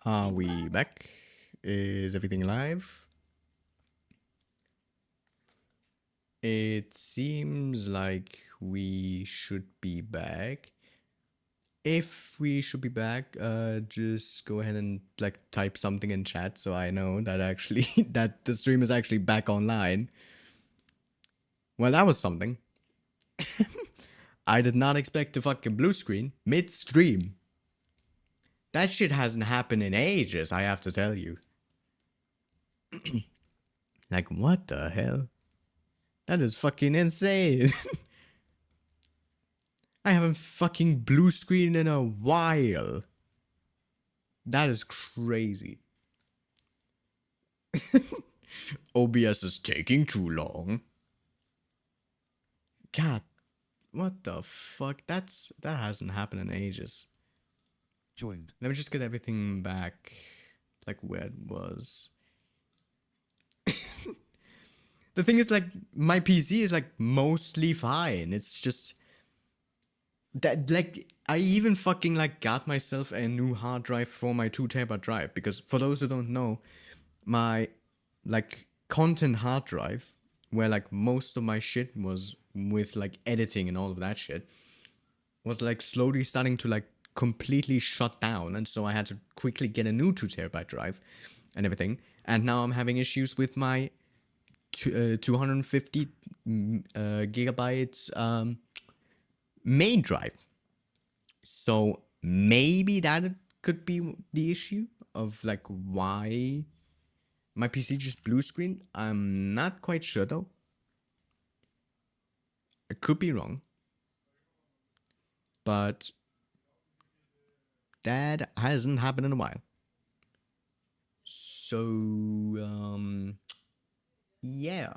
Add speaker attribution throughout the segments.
Speaker 1: Are we back? Is everything live? It seems like we should be back. If we should be back, just go ahead and like type something in chat so I know that actually that the stream is actually back online. Well, that was something. I did not expect to fucking blue screen mid-stream. That shit hasn't happened in ages, I have to tell you. Like, what the hell? That is fucking insane. I haven't fucking blue screened in a while. That is crazy. OBS is taking too long. God, what the fuck? That hasn't happened in ages.
Speaker 2: Joined.
Speaker 1: Let me just get everything back, like where it was. The thing is, like, my PC is like mostly fine. It's just that, like, I even fucking like got myself a new hard drive for my 2 TB drive, because for those who don't know, my like content hard drive, where like most of my shit was with like editing and all of that shit, was like slowly starting to like completely shut down, and so I had to quickly get a new 2 TB drive and everything. And now I'm having issues with my 250 gigabytes main drive. So maybe that could be the issue of like why my PC just blue screen. I'm not quite sure though. I could be wrong. But that hasn't happened in a while. So yeah.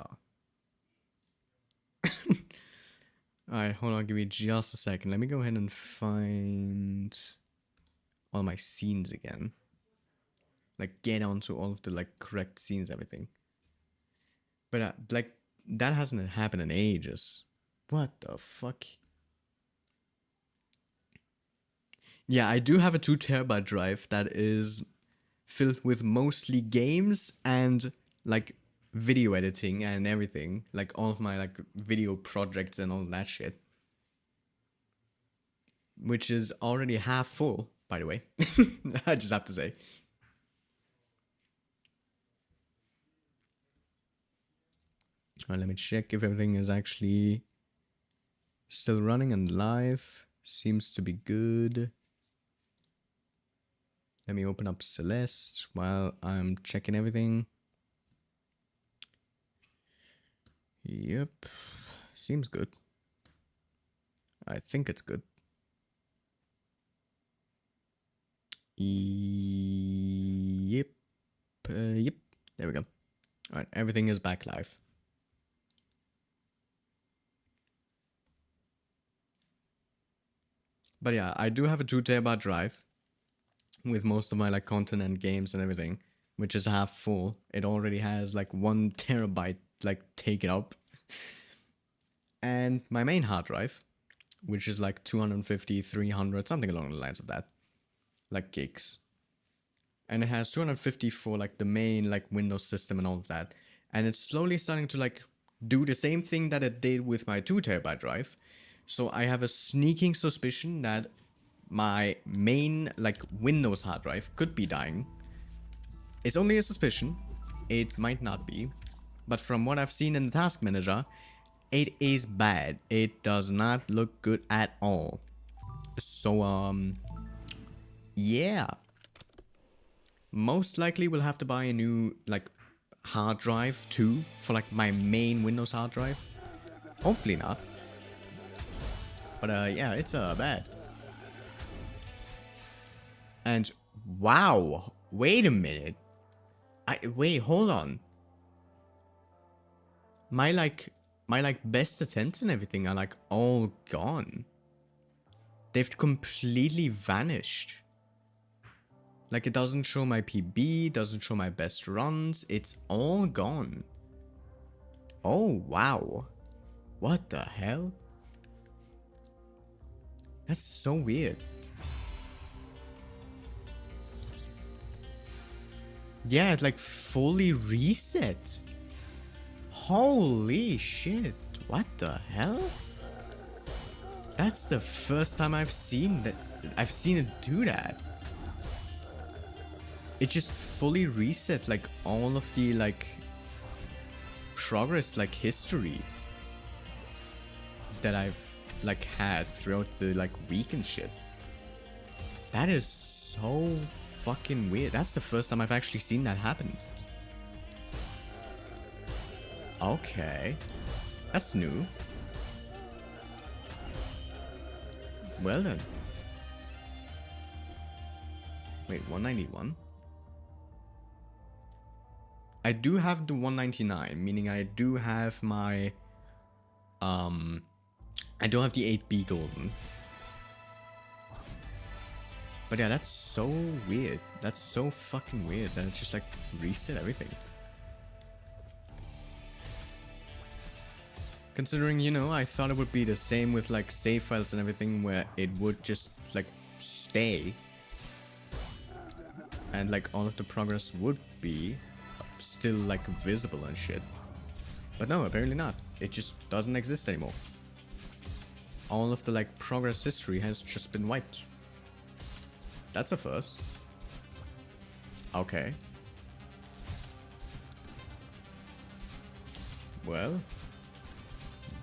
Speaker 1: Alright, hold on, give me just a second. Let me go ahead and find all my scenes again. Like get onto all of the like correct scenes, everything. But like that hasn't happened in ages. What the fuck? Yeah, I do have a 2 TB drive that is filled with mostly games and like video editing and everything, like all of my like video projects and all that shit, which is already half full, by the way. I just have to say. Alright, let me check if everything is actually still running and live. Seems to be good. Let me open up Celeste while I'm checking everything. Yep. Seems good. I think it's good. Yep. Yep. There we go. Alright, everything is back live. But yeah, I do have a 2 TB drive with most of my like content and games and everything, which is half full. It already has like 1 TB like taken up. And my main hard drive, which is like 250, 300, something along the lines of that, like gigs. And it has 250 for like the main like Windows system and all of that. And it's slowly starting to like do the same thing that it did with my 2 TB drive. So I have a sneaking suspicion that my main like Windows hard drive could be dying. It's only a suspicion. It might not be. But from what I've seen in the task manager, it is bad. It does not look good at all. So yeah. Most likely we'll have to buy a new like hard drive too for like my main Windows hard drive. Hopefully not. But yeah, it's bad. And wow, wait a minute. Wait, hold on. My best attempts and everything are like all gone. They've completely vanished. Like it doesn't show my PB, doesn't show my best runs, it's all gone. Oh wow. What the hell? That's so weird. Yeah, it like fully reset. Holy shit. What the hell? That's the first time I've seen that. I've seen it do that. It just fully reset like all of the like progress, like history that I've like had throughout the like week and shit. That is so fucking weird. That's the first time I've actually seen that happen. Okay. That's new. Well then. Wait, 191? I do have the 199, meaning I do have my I don't have the 8B golden. But yeah, that's so weird. That's so fucking weird that it's just like reset everything. Considering, you know, I thought it would be the same with like save files and everything where it would just like stay. And like all of the progress would be still like visible and shit. But no, apparently not. It just doesn't exist anymore. All of the like progress history has just been wiped. That's a first. Okay. Well,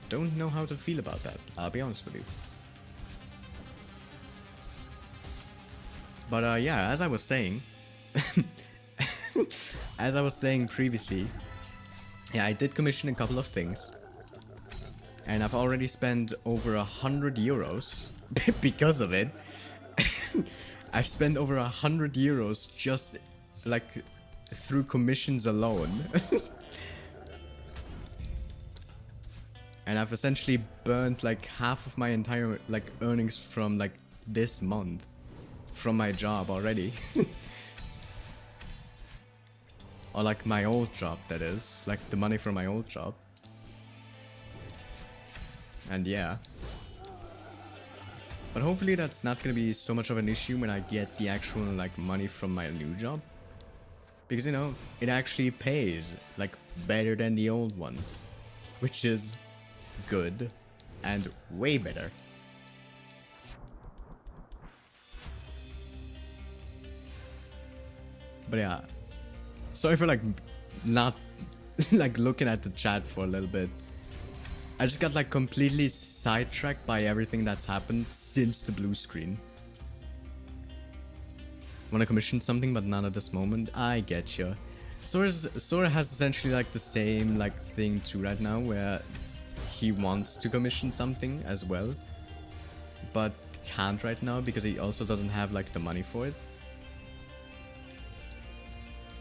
Speaker 1: don't know how to feel about that, I'll be honest with you. But yeah, as I was saying, as I was saying previously, yeah, I did commission a couple of things. And I've already spent over 100 euros because of it. I've spent over 100 euros just like through commissions alone. And I've essentially burnt like half of my entire like earnings from like this month from my job already. Or like my old job, that is, like the money from my old job. And yeah. But hopefully that's not gonna be so much of an issue when I get the actual like money from my new job. Because, you know, it actually pays like better than the old one. Which is good and way better. But yeah. Sorry for like not like looking at the chat for a little bit. I just got like completely sidetracked by everything that's happened since the blue screen. Wanna commission something but not at this moment? I get you. Sora has essentially like the same like thing too right now where he wants to commission something as well. But can't right now because he also doesn't have like the money for it.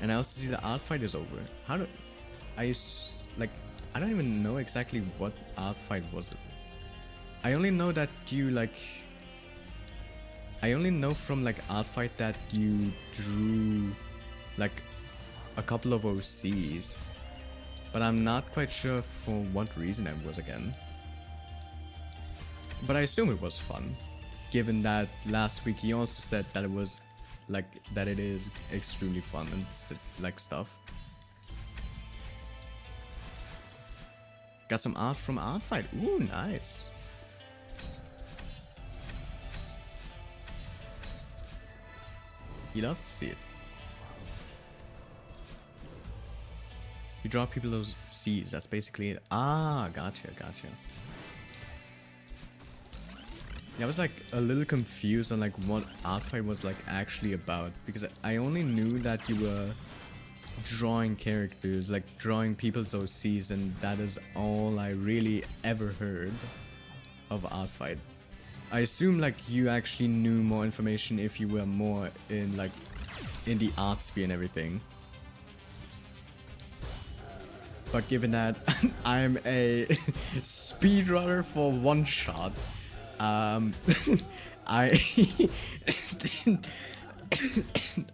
Speaker 1: And I also see the art fight is over. How do I don't even know exactly what art fight was it. I only know that you like I only know from like art fight that you drew like a couple of OCs. But I'm not quite sure for what reason it was again. But I assume it was fun. Given that last week he also said that it was like that it is extremely fun and like stuff. Got some art from art fight. Ooh, nice. You love to see it. You draw people those C's, that's basically it. Ah, gotcha. Yeah, I was like a little confused on like what art fight was like actually about, because I only knew that you were drawing characters, like drawing people's OCs, and that is all I really ever heard of art fight. I assume like you actually knew more information if you were more in like in the art sphere and everything. But given that I'm a speedrunner for one shot, I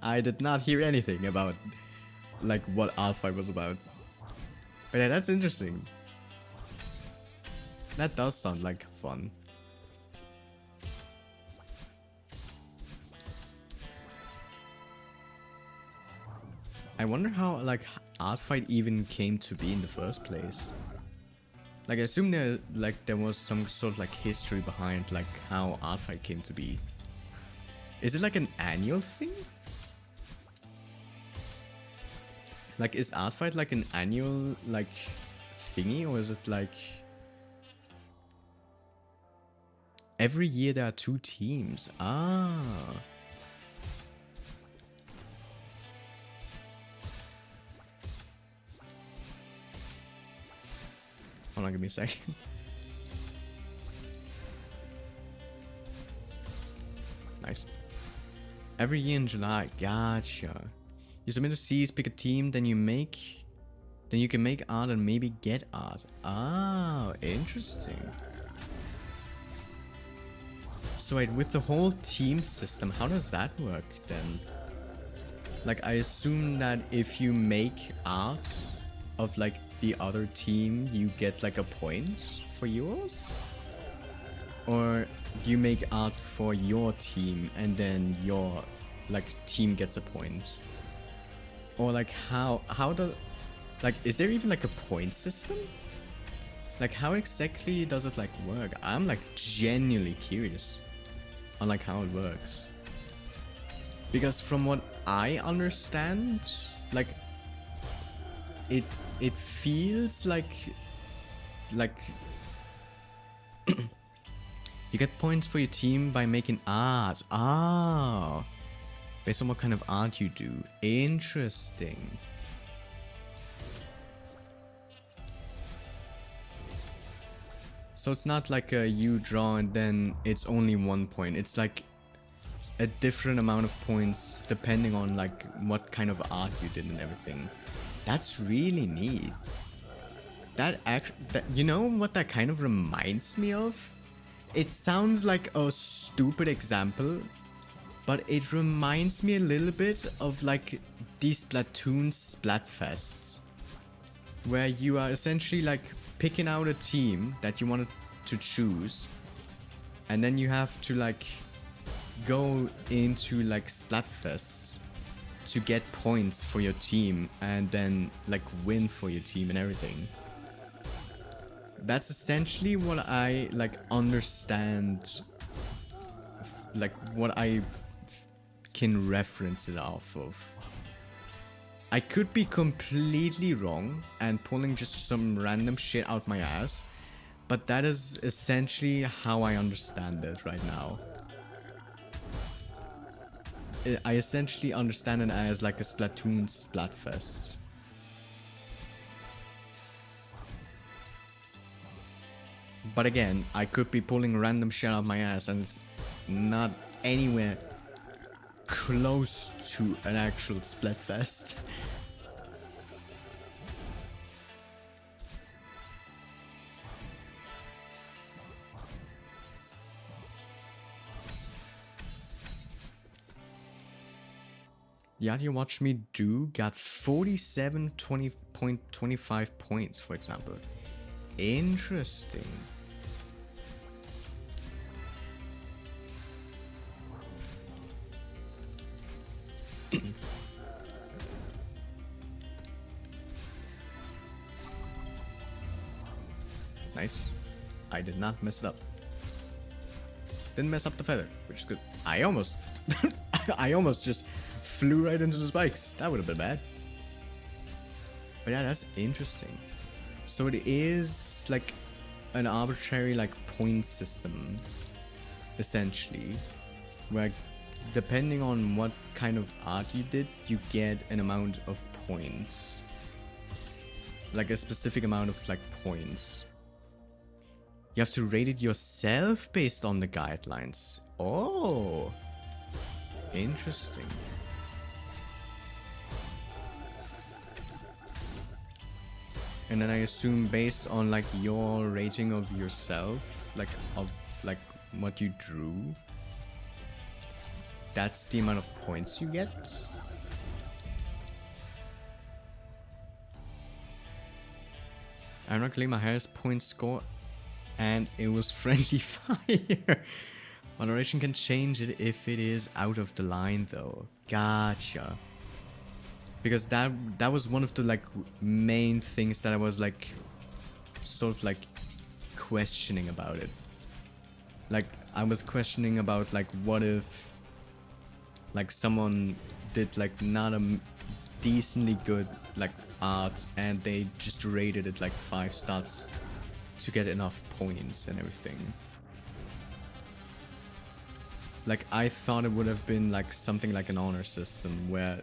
Speaker 1: I did not hear anything about like what art fight was about. But yeah, that's interesting. That does sound like fun. I wonder how like art fight even came to be in the first place. Like I assume there was some sort of like history behind like how art fight came to be. Is it like an annual thing? Like is art fight like an annual like thingy, or is it like every year there are 2 teams? Ah. Hold on, give me a second. Nice. Every year in July. Gotcha. You submit a Cs, pick a team, then you can make art and maybe get art. Ah, interesting. So wait, with the whole team system, how does that work then? Like I assume that if you make art of like the other team, you get like a point for yours? Or you make art for your team and then your like team gets a point? Or like how do, like is there even like a point system? Like how exactly does it like work? I'm like genuinely curious on like how it works. Because from what I understand, like it feels like you get points for your team by making art. Ah, based on what kind of art you do. Interesting. So it's not like you draw and then it's only 1 point. It's like a different amount of points depending on like what kind of art you did and everything. That's really neat. That you know what that kind of reminds me of? It sounds like a stupid example, but it reminds me a little bit of like these Splatoon Splatfests, where you are essentially like picking out a team that you wanted to choose, and then you have to like go into like Splatfests to get points for your team and then like win for your team and everything. That's essentially what I like understand, like what I can reference it off of. I could be completely wrong and pulling just some random shit out my ass, but that is essentially how I understand it right now. I essentially understand it as like a Splatoon Splatfest. But again, I could be pulling random shit out my ass and it's not anywhere close to an actual Splatfest. Yeah, you watch me do got 47.25 points, for example. Interesting. Nice. I did not mess it up. Didn't mess up the feather, which is good. I almost I almost just flew right into the spikes. That would have been bad. But yeah, that's interesting. So it is like an arbitrary like point system, essentially, where depending on what kind of art you did, you get an amount of points. Like a specific amount of like points. You have to rate it yourself based on the guidelines. Oh, interesting. And then I assume based on like your rating of yourself, like of like what you drew, that's the amount of points you get. I'm not getting my highest point score, and it was friendly fire. Moderation can change it if it is out of the line though. Gotcha. because that was one of the like main things that I was like sort of like questioning about it. Like I was questioning about like what if like someone did like not a decently good like art and they just rated it like 5 stars to get enough points and everything. Like I thought it would have been like something like an honor system where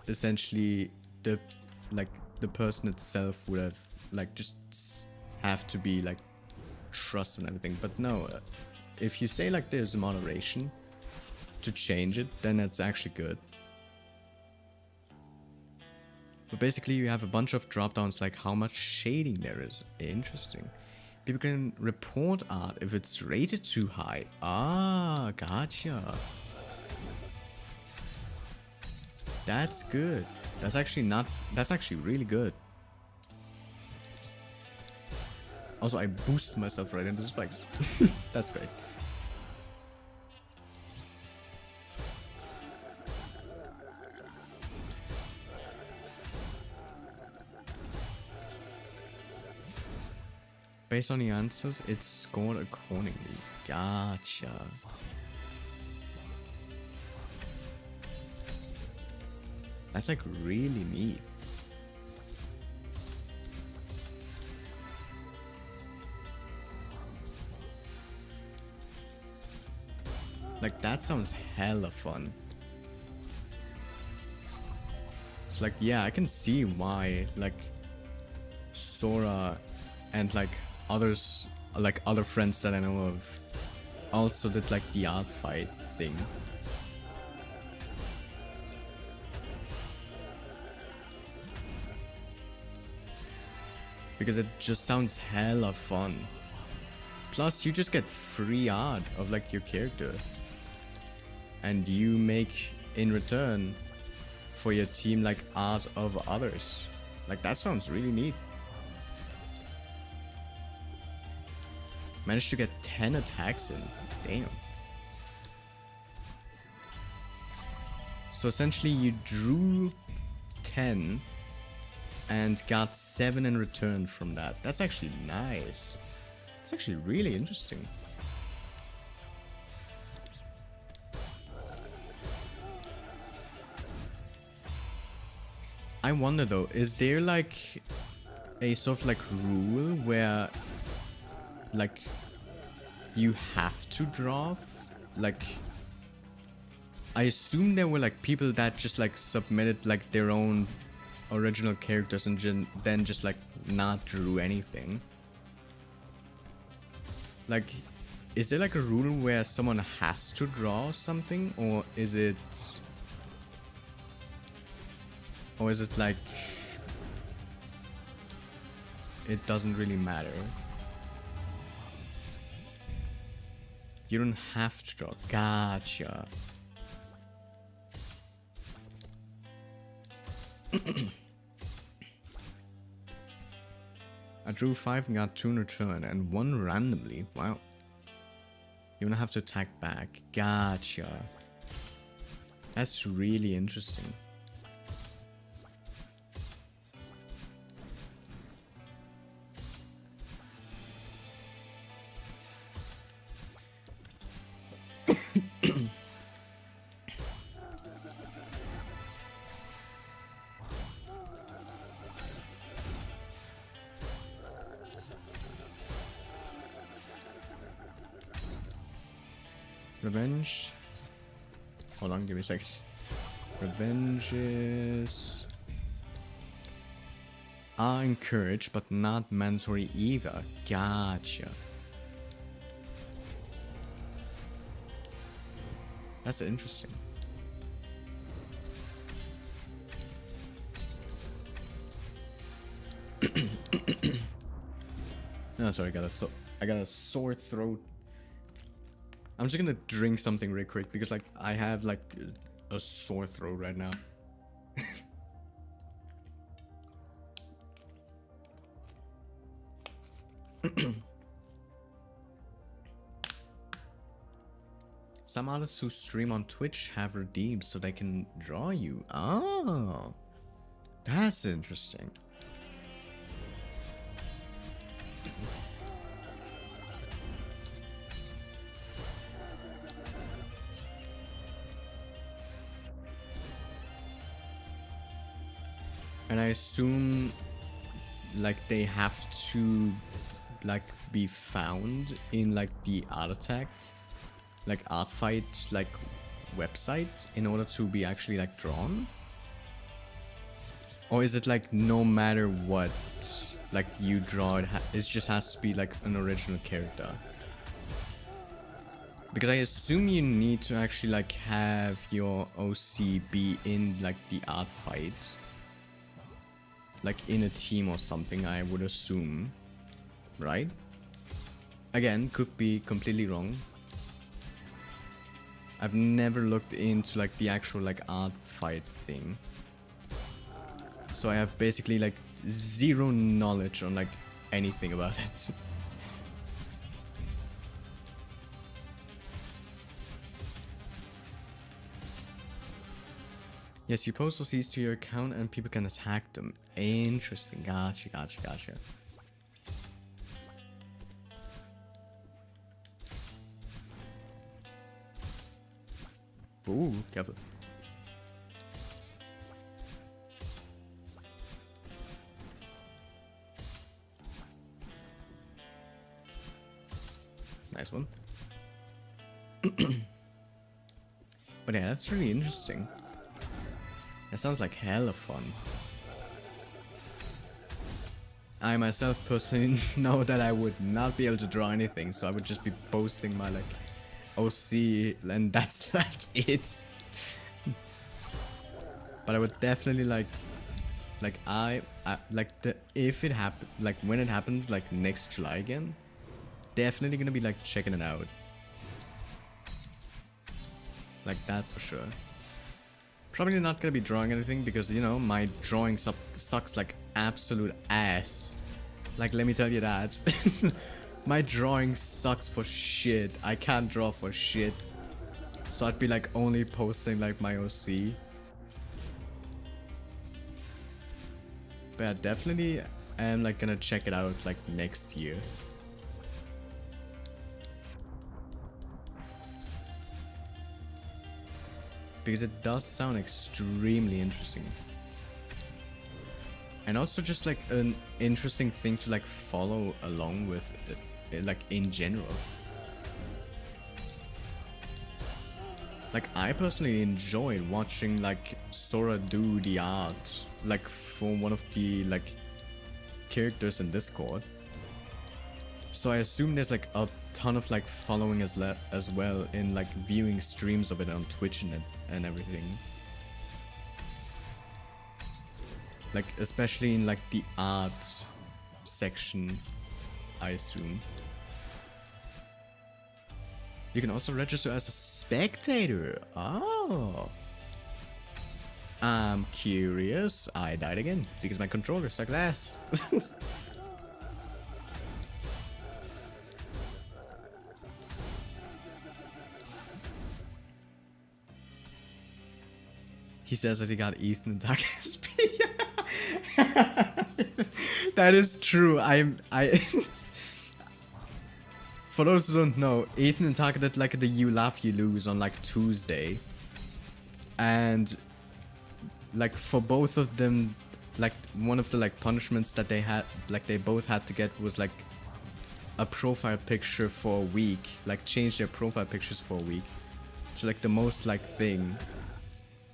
Speaker 1: essentially the person itself would have like just have to be like trust and everything. But no, if you say like there's moderation to change it, then that's actually good. But basically you have a bunch of drop downs like how much shading there is. Interesting. People can report art if it's rated too high. Ah, gotcha. That's good. That's actually really good. Also, I boosted myself right into the spikes. That's great. Based on the answers, it's scored accordingly. Gotcha. That's like really neat. Like that sounds hella fun. It's like, yeah, I can see why like Sora and like others, like other friends that I know of, also did like the art fight thing. Because it just sounds hella fun. Plus you just get free art of like your character. And you make in return for your team like art of others. Like that sounds really neat. Managed to get 10 attacks in. Damn. So essentially you drew 10 and got 7 in return from that. That's actually nice. It's actually really interesting. I wonder though, is there like a sort of like rule where like you have to draw like I assume there were like people that just like submitted like their own original characters and then just like not drew anything. Like is there like a rule where someone has to draw something, or is it like it doesn't really matter? You don't have to draw. Gotcha. I drew 5 and got 2 in return and 1 randomly. Wow. You don't have to attack back. Gotcha. That's really interesting. Revenge. Hold on, give me a sec. Revenges are encouraged but not mandatory either. Gotcha. That's interesting. No, sorry, I got a sore throat. I'm just gonna drink something real quick because like I have like a sore throat right now. Some artists who stream on Twitch have redeemed so they can draw you. Oh, that's interesting. And I assume like they have to like be found in like the art attack, like art fight like website in order to be actually like drawn? Or is it like no matter what like you draw, it just has to be like an original character? Because I assume you need to actually like have your OC be in like the art fight, like in a team or something, I would assume, right? Again, could be completely wrong. I've never looked into like the actual like art fight thing, so I have basically like zero knowledge on like anything about it. Yes, you post OCs to your account and people can attack them. Interesting. Gotcha, gotcha, gotcha. Ooh, careful. Nice one. But yeah, that's really interesting. That sounds like hella fun. I myself personally know that I would not be able to draw anything, so I would just be posting my like OC and that's like it. But I would definitely like I like the if it happen like when it happens like next July again, definitely gonna be like checking it out. Like that's for sure. Probably not gonna be drawing anything because, you know, my drawing sucks like absolute ass. Like, let me tell you that. My drawing sucks for shit. I can't draw for shit. So I'd be like only posting like my OC. But yeah, definitely am like gonna check it out like next year. Because it does sound extremely interesting. And also just like an interesting thing to like follow along with it, like in general. Like I personally enjoyed watching like Sora do the art like for one of the like characters in Discord. So I assume there's like a ton of like following as well in like viewing streams of it on Twitch and everything. Like especially in like the art section, I assume. You can also register as a spectator. Oh. I'm curious. I died again because my controller sucked ass. He says that he got Ethan and Dark SP. That is true. For those who don't know, Ethan and Taka did like the You Laugh You Lose on like Tuesday. And like for both of them, like one of the like punishments that they had, like they both had to get was like a profile picture for a week. Like change their profile pictures for a week. So like the most like thing.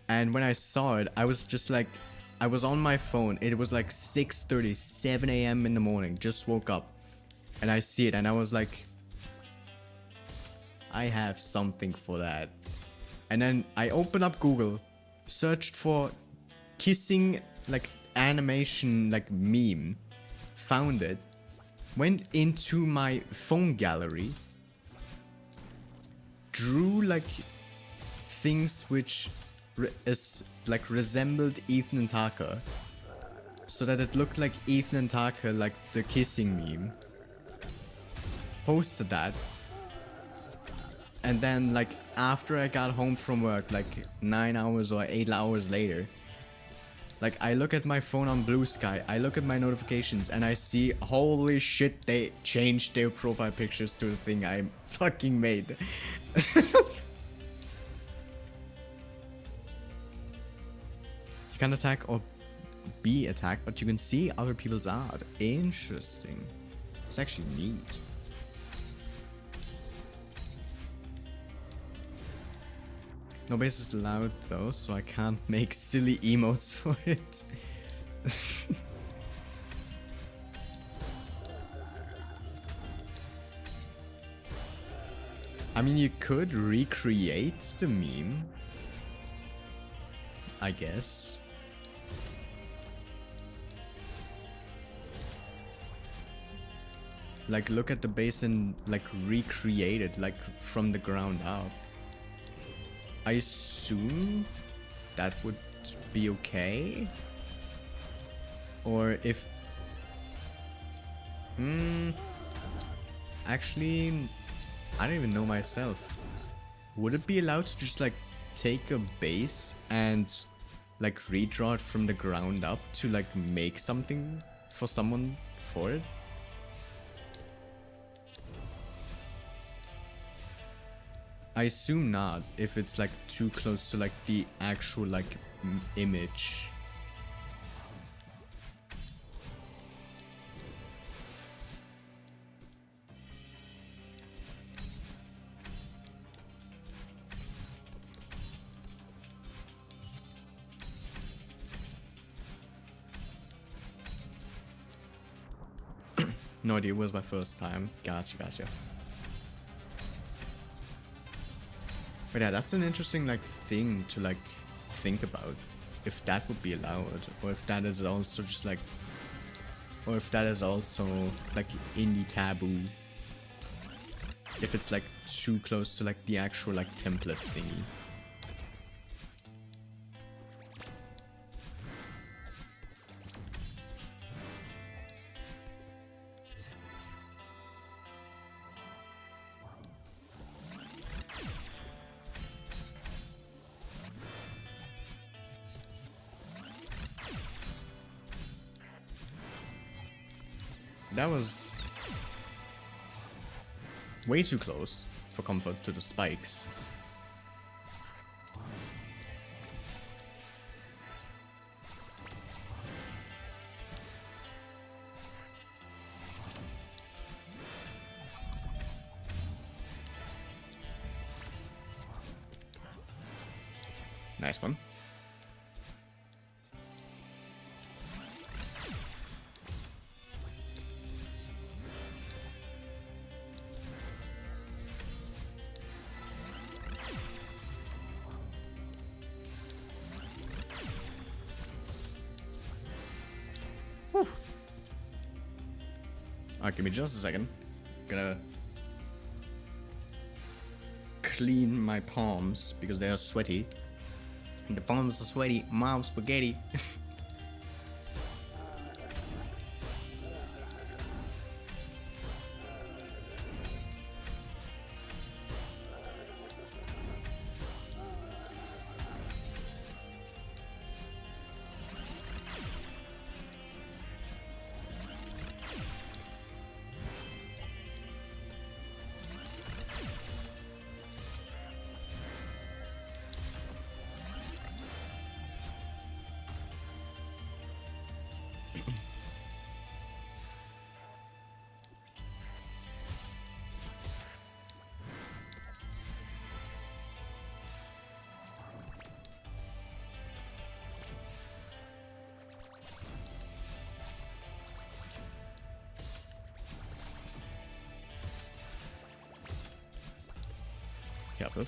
Speaker 1: And when I saw it, I was just like, I was on my phone. It was like 6:30, 7 a.m. in the morning. Just woke up. And I see it and I was like, I have something for that. And then I opened up Google, searched for kissing like animation like meme, found it, went into my phone gallery, drew like things which resembled Ethan and Taka, so that it looked like Ethan and Taka, like the kissing meme. Posted that, And then like after I got home from work, like 9 hours or 8 hours later, like I look at my phone on Blue Sky, I look at my notifications and I see, holy shit, they changed their profile pictures to the thing I fucking made. You can attack or be attacked, but you can see other people's art. Interesting. It's actually neat. No base is allowed though, so I can't make silly emotes for it. I mean, you could recreate the meme, I guess. Like, look at the base and like recreate it like from the ground up. I assume that would be okay. Or if... actually, I don't even know myself. Would it be allowed to just like take a base and like redraw it from the ground up to like make something for someone for it? I assume not, if it's like too close to like the actual like image. No idea, it was my first time. Gotcha, gotcha. But yeah, that's an interesting like thing to like think about, if that would be allowed, or if that is also just like, or if that is also like indie taboo, if it's like too close to like the actual like template thingy. That was way too close for comfort to the spikes. Nice one. Alright, give me just a second. Gonna clean my palms because they are sweaty. And the palms are sweaty. Mom spaghetti. Careful.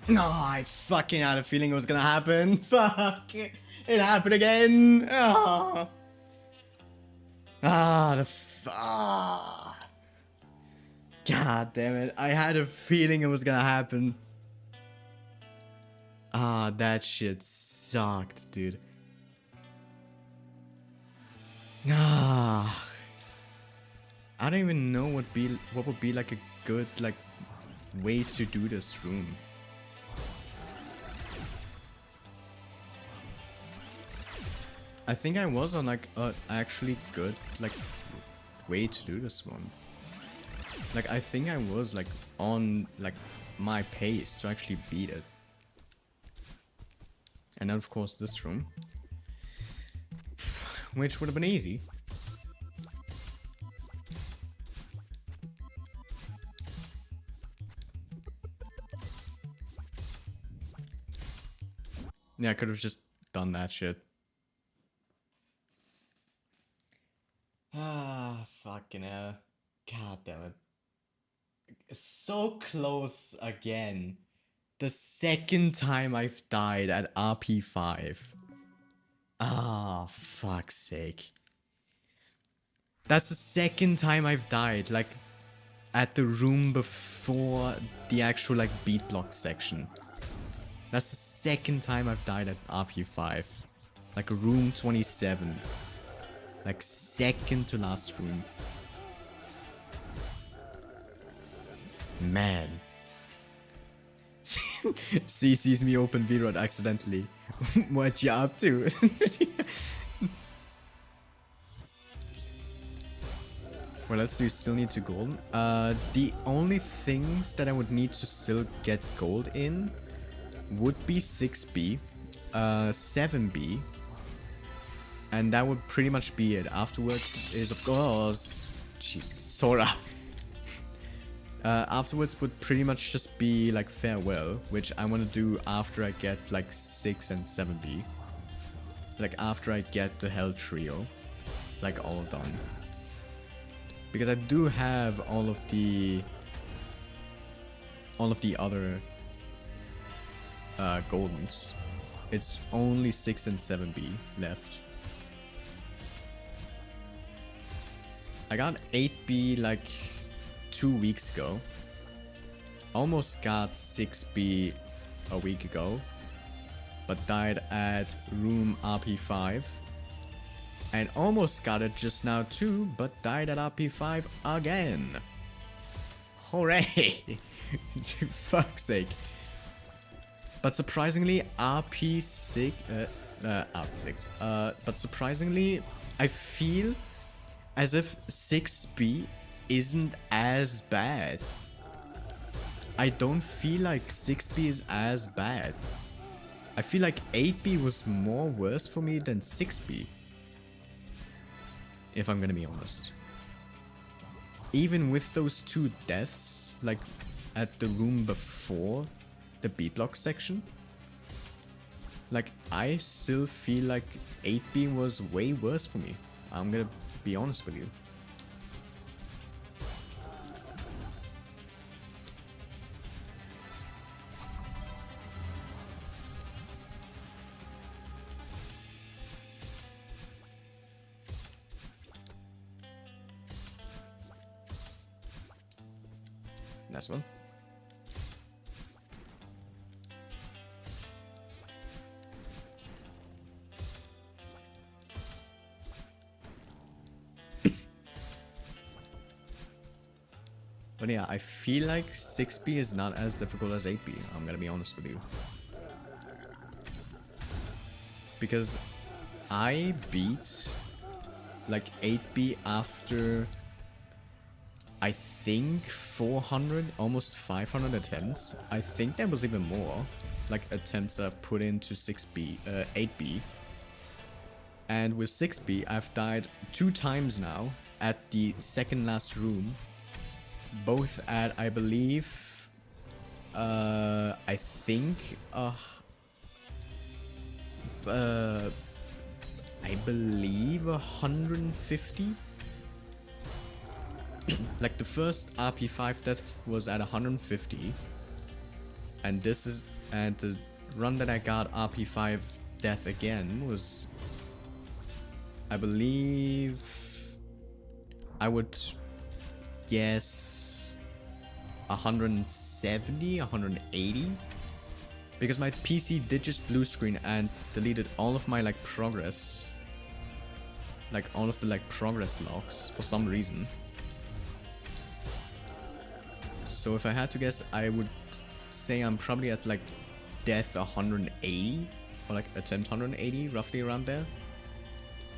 Speaker 1: No, I fucking had a feeling it was gonna happen. Fuck. It happened again. Ah. God damn it. I had a feeling it was gonna happen. Ah, that shit sucked, dude. Ah. I don't even know what would be like a good like way to do this room. I think I was on like a actually good like way to do this one. Like I think I was like on like my pace to actually beat it. And then of course this room, which would have been easy. Yeah, I could have just done that shit. Ah, fucking hell. God damn it. So close again. The second time I've died at RP5. Ah, fuck's sake. That's the second time I've died, like, at the room before the actual, like, beat block section. That's the second time I've died at RP5. Like, room 27. Like, second to last room. Man. C sees me open V-Rod accidentally. What you up to? Well, let's see, still need to gold. The only things that I would need to still get gold in would be 6B, 7B, and that would pretty much be it. Afterwards is, of course, Jesus, Sora. Afterwards would pretty much just be like farewell, which I want to do after I get like 6 and 7B. Like after I get the Hell Trio, like all done. Because I do have all of the other Goldens. It's only 6 and 7B left. I got 8B like 2 weeks ago. Almost got 6B a week ago, but died at room RP5. And almost got it just now too, but died at RP5 again. Hooray! Fuck's sake. But surprisingly, RP6, but surprisingly, I feel as if 6B isn't as bad. I don't feel like 6B is as bad. I feel like 8B was more worse for me than 6B. If I'm gonna be honest. Even with those 2 deaths, like at the room before the beat block section, like I still feel like 8B was way worse for me. I'm gonna be honest with you. Nice one. But yeah, I feel like 6B is not as difficult as 8B, I'm gonna be honest with you. Because I beat like 8B after I think 400, almost 500 attempts. I think there was even more like attempts I've put into 8B. And with 6B, I've died 2 times now at the second last room. Both at, I believe, I think, I believe 150. Like the first RP5 death was at 150, and this is And the run that I got RP5 death again was, I believe, I would guess 170, 180. Because my PC did just blue screen and deleted all of my like progress. Like all of the like progress logs for some reason. So if I had to guess, I would say I'm probably at like death 180 or like attempt 180, roughly around there.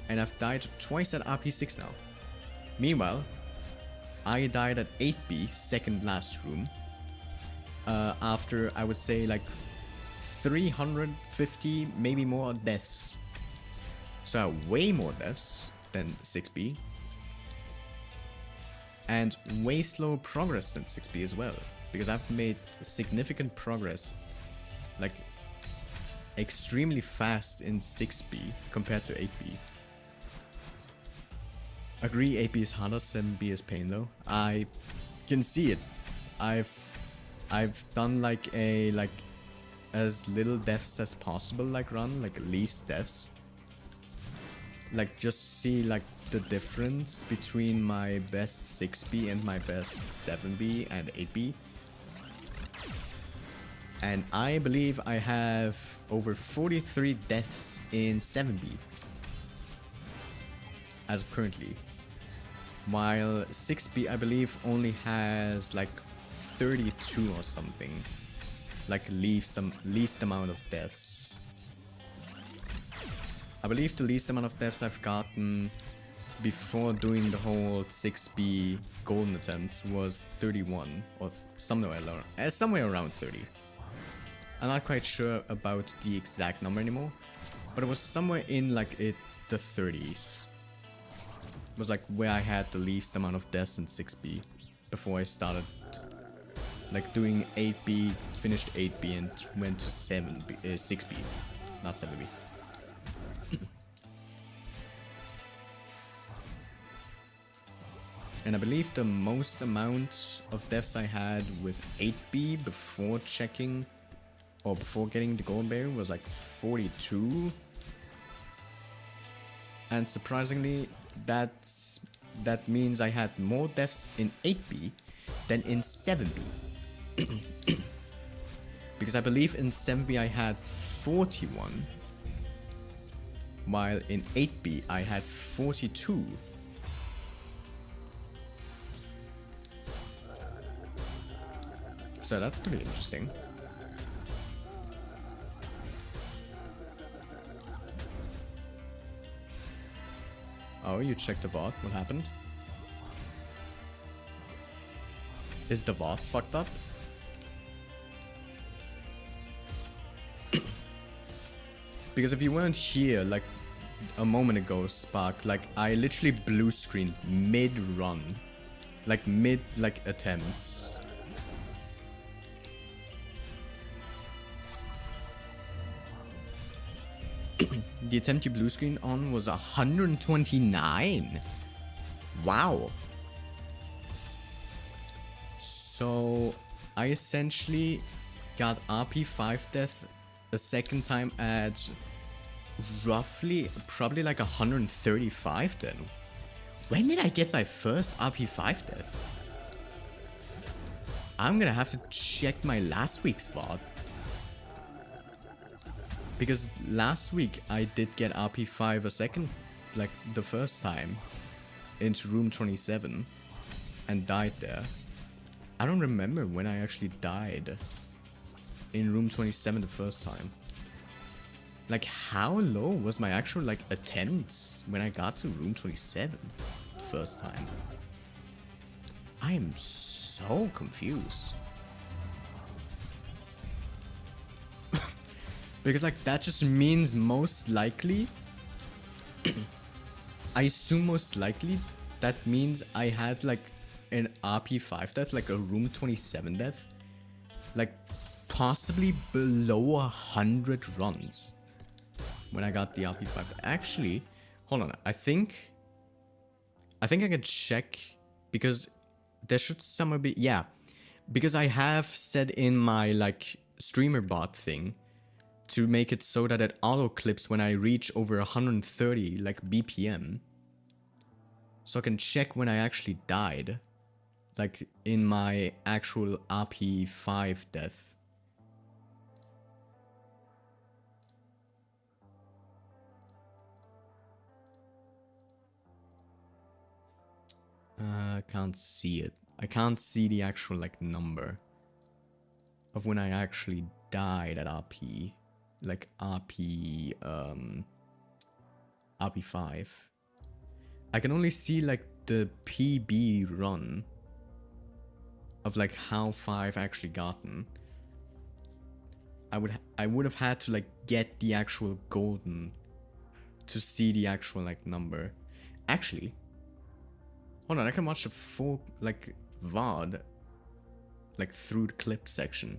Speaker 1: And I've died twice at RP6 now. Meanwhile, I died at 8B, second last room. After I would say like 350, maybe more deaths. So I have way more deaths than 6B. And way slower progress than 6B as well. Because I've made significant progress. Like, extremely fast in 6B compared to 8B. Agree 8B is harder, 7B is pain though. I can see it. I've done like a as little deaths as possible like run, like least deaths. Like just see like the difference between my best 6B and my best 7B and 8B. And I believe I have over 43 deaths in 7B as of currently. While 6B I believe only has like 32 or something. Like least amount of deaths. I believe the least amount of deaths I've gotten before doing the whole 6B golden attempts was 31 or somewhere around 30. I'm not quite sure about the exact number anymore, but it was somewhere in like the 30s. It was like where I had the least amount of deaths in 6B before I started like doing 8B, finished 8B and went to 6B, not 7B. And I believe the most amount of deaths I had with 8B before checking or before getting the Goldenberry was like 42. And surprisingly, that means I had more deaths in 8B than in 7B. Because I believe in 7B I had 41, while in 8B I had 42. So that's pretty interesting. Oh, you checked the VOD? What happened? Is the VOD fucked up? Because if you weren't here, like, a moment ago, Spark, like, I literally blue screened mid-run. Like, attempts. The attempt you blue screen on was 129. Wow. So I essentially got RP5 death a second time at roughly probably like 135 then. When did I get my first RP5 death? I'm gonna have to check my last week's VOD. Because last week I did get RP5 a second, like the first time, into room 27 and died there. I don't remember when I actually died in room 27 the first time. Like how low was my actual like attempts when I got to room 27 the first time? I am so confused. Because like that just means most likely I assume most likely that means I had like an RP5 death, like a room 27 death, like possibly below 100 runs when I got the RP5. Actually, hold on, I think I can check because there should somewhere be, yeah, because I have said in my like streamer bot thing to make it so that it auto clips when I reach over 130 like BPM. So I can check when I actually died. Like in my actual RP5 death. I can't see it. I can't see the actual like number of when I actually died at RP. Like RP5. I can only see like the PB run of like how far I've actually gotten. I would have had to like get the actual golden to see the actual like number. Actually, hold on, I can watch the full like VOD like through the clip section.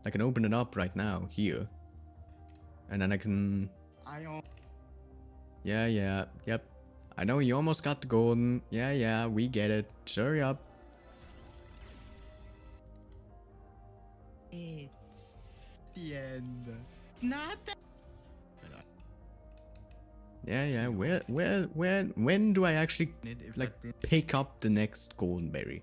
Speaker 1: I can open it up right now here, and then I can. Yeah, yep. I know you almost got the golden. Yeah, we get it. Hurry up.
Speaker 2: It's the end. It's not that.
Speaker 1: Yeah. When do I actually like pick up the next Goldenberry?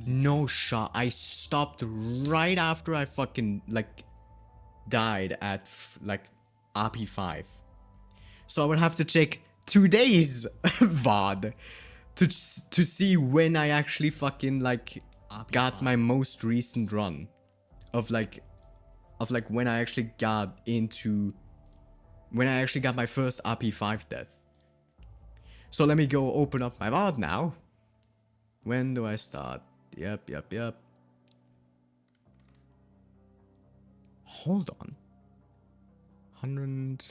Speaker 1: No shot. I stopped right after I fucking like died at like RP5. So I would have to check today's VOD to see when I actually fucking like got my most recent run of like when I actually got into when I actually got my first RP5 death. So let me go open up my VOD now. When do I start? Yep. Hold on. 100.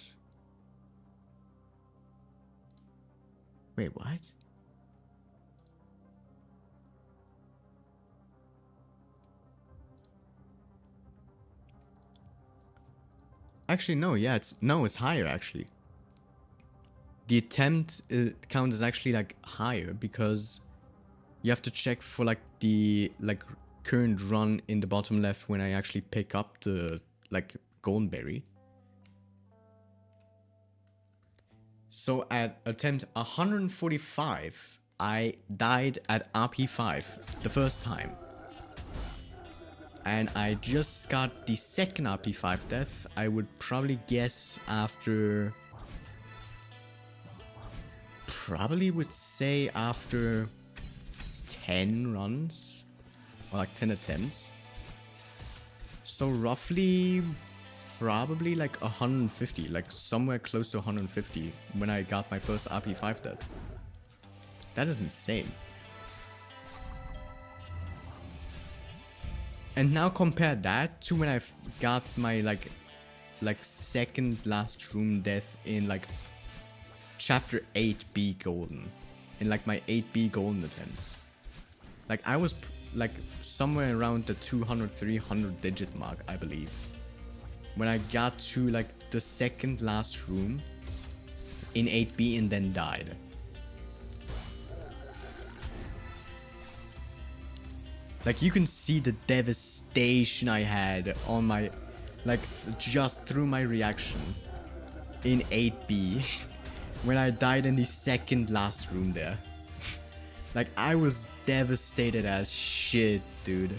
Speaker 1: Wait, what? Actually, no, yeah, it's higher actually. The attempt count is actually like higher because you have to check for like the like current run in the bottom left when I actually pick up the like Goldenberry. So at attempt 145, I died at RP5 the first time. And I just got the second RP5 death. I would probably guess after... Probably would say after 10 runs. Or like 10 attempts. So roughly... Probably like 150. Like somewhere close to 150 when I got my first RP5 death. That is insane. And now compare that to when I got my like second last room death in like chapter 8B golden. In like my 8B golden attempts. Like I was like somewhere around the 200-300 digit mark, I believe. When I got to like the second last room in 8B and then died. Like you can see the devastation I had on my, like just through my reaction in 8B when I died in the second last room there. Like I was devastated as shit, dude.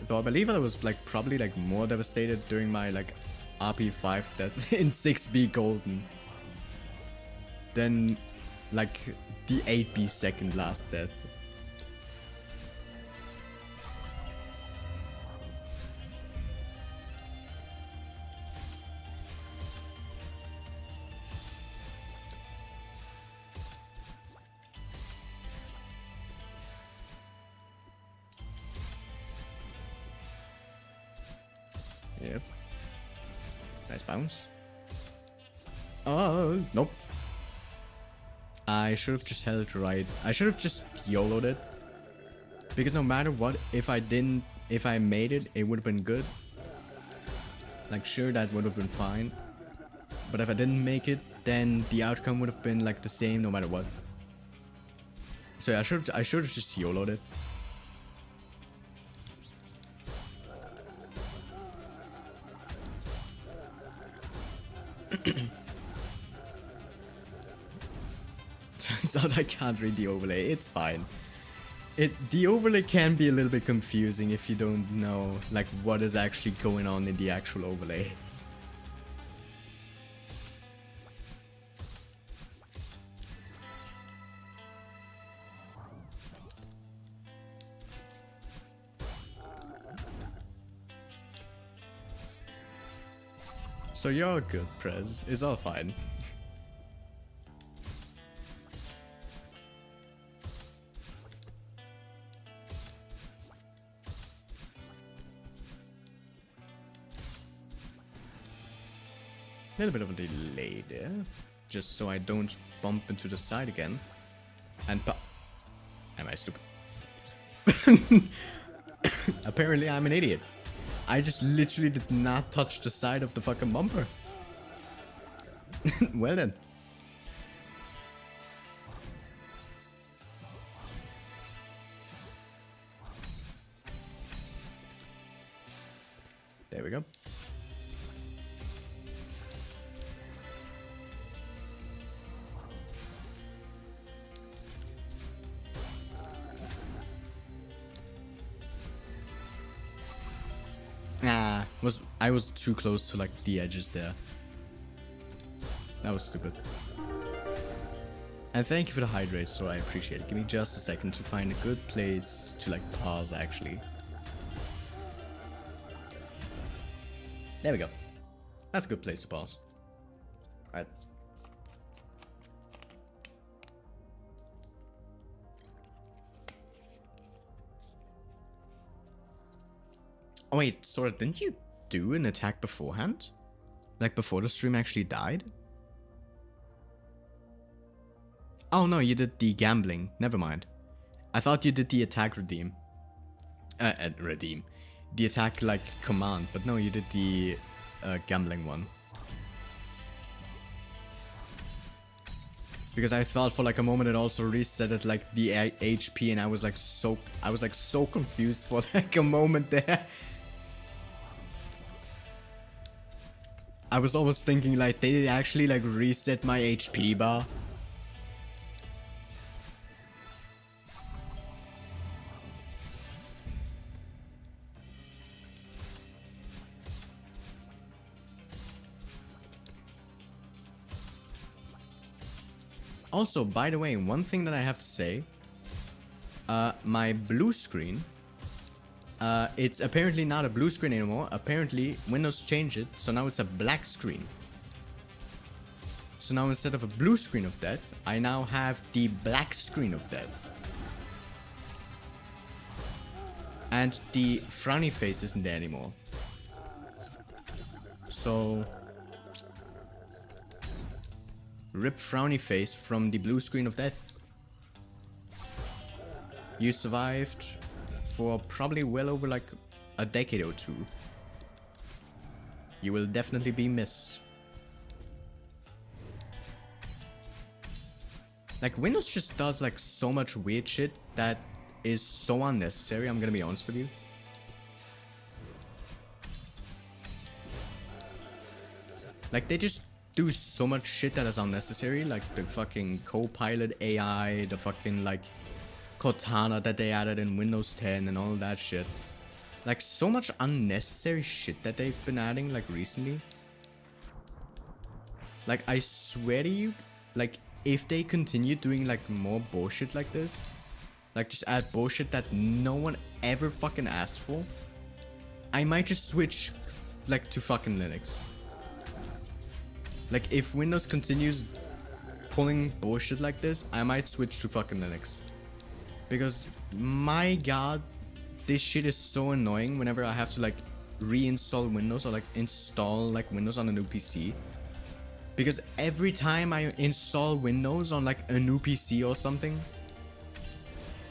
Speaker 1: Though I believe I was like probably like more devastated during my like RP5 death in 6B golden than like the 8B second last death. Yep. Nice bounce. Nope. I should have just held right. I should have just YOLO'd it. Because no matter what, if I made it, it would have been good. Like sure, that would have been fine. But if I didn't make it, then the outcome would have been like the same no matter what. So yeah, I should have just YOLO'd it. Turns out I can't read the overlay. It's fine. The overlay can be a little bit confusing if you don't know like what is actually going on in the actual overlay. So you're good, Prez. It's all fine. A little bit of a delay there, just so I don't bump into the side again. And am I stupid? Apparently I'm an idiot. I just literally did not touch the side of the fucking bumper. Well then. There we go. I was too close to like the edges there. That was stupid. And thank you for the hydrate, so I appreciate it. Give me just a second to find a good place to like pause actually. There we go. That's a good place to pause. Alright. Oh wait, Sora, didn't you do an attack beforehand? Like before the stream actually died? Oh no, you did the gambling. Never mind. I thought you did the attack redeem. Redeem. The attack like command, but no, you did the gambling one. Because I thought for like a moment it also resetted like the HP, and I was like so confused for like a moment there. I was almost thinking like, did it actually like reset my HP bar? Also, by the way, one thing that I have to say, my blue screen, it's apparently not a blue screen anymore. Apparently, Windows changed it, so now it's a black screen. So now instead of a blue screen of death, I now have the black screen of death. And the frowny face isn't there anymore. So rip frowny face from the blue screen of death. You survived for probably well over like a decade or two. You will definitely be missed. Like Windows just does like so much weird shit that is so unnecessary, I'm gonna be honest with you. Like they just do so much shit that is unnecessary, like the fucking Copilot AI, the fucking like Cortana that they added in Windows 10 and all that shit. Like so much unnecessary shit that they've been adding like recently. Like I swear to you, like if they continue doing like more bullshit like this, like just add bullshit that no one ever fucking asked for, I might just switch like to fucking Linux. Like if Windows continues pulling bullshit like this, I might switch to fucking Linux. Because my god, this shit is so annoying whenever I have to like reinstall Windows or like install like Windows on a new PC. Because every time I install Windows on like a new PC or something,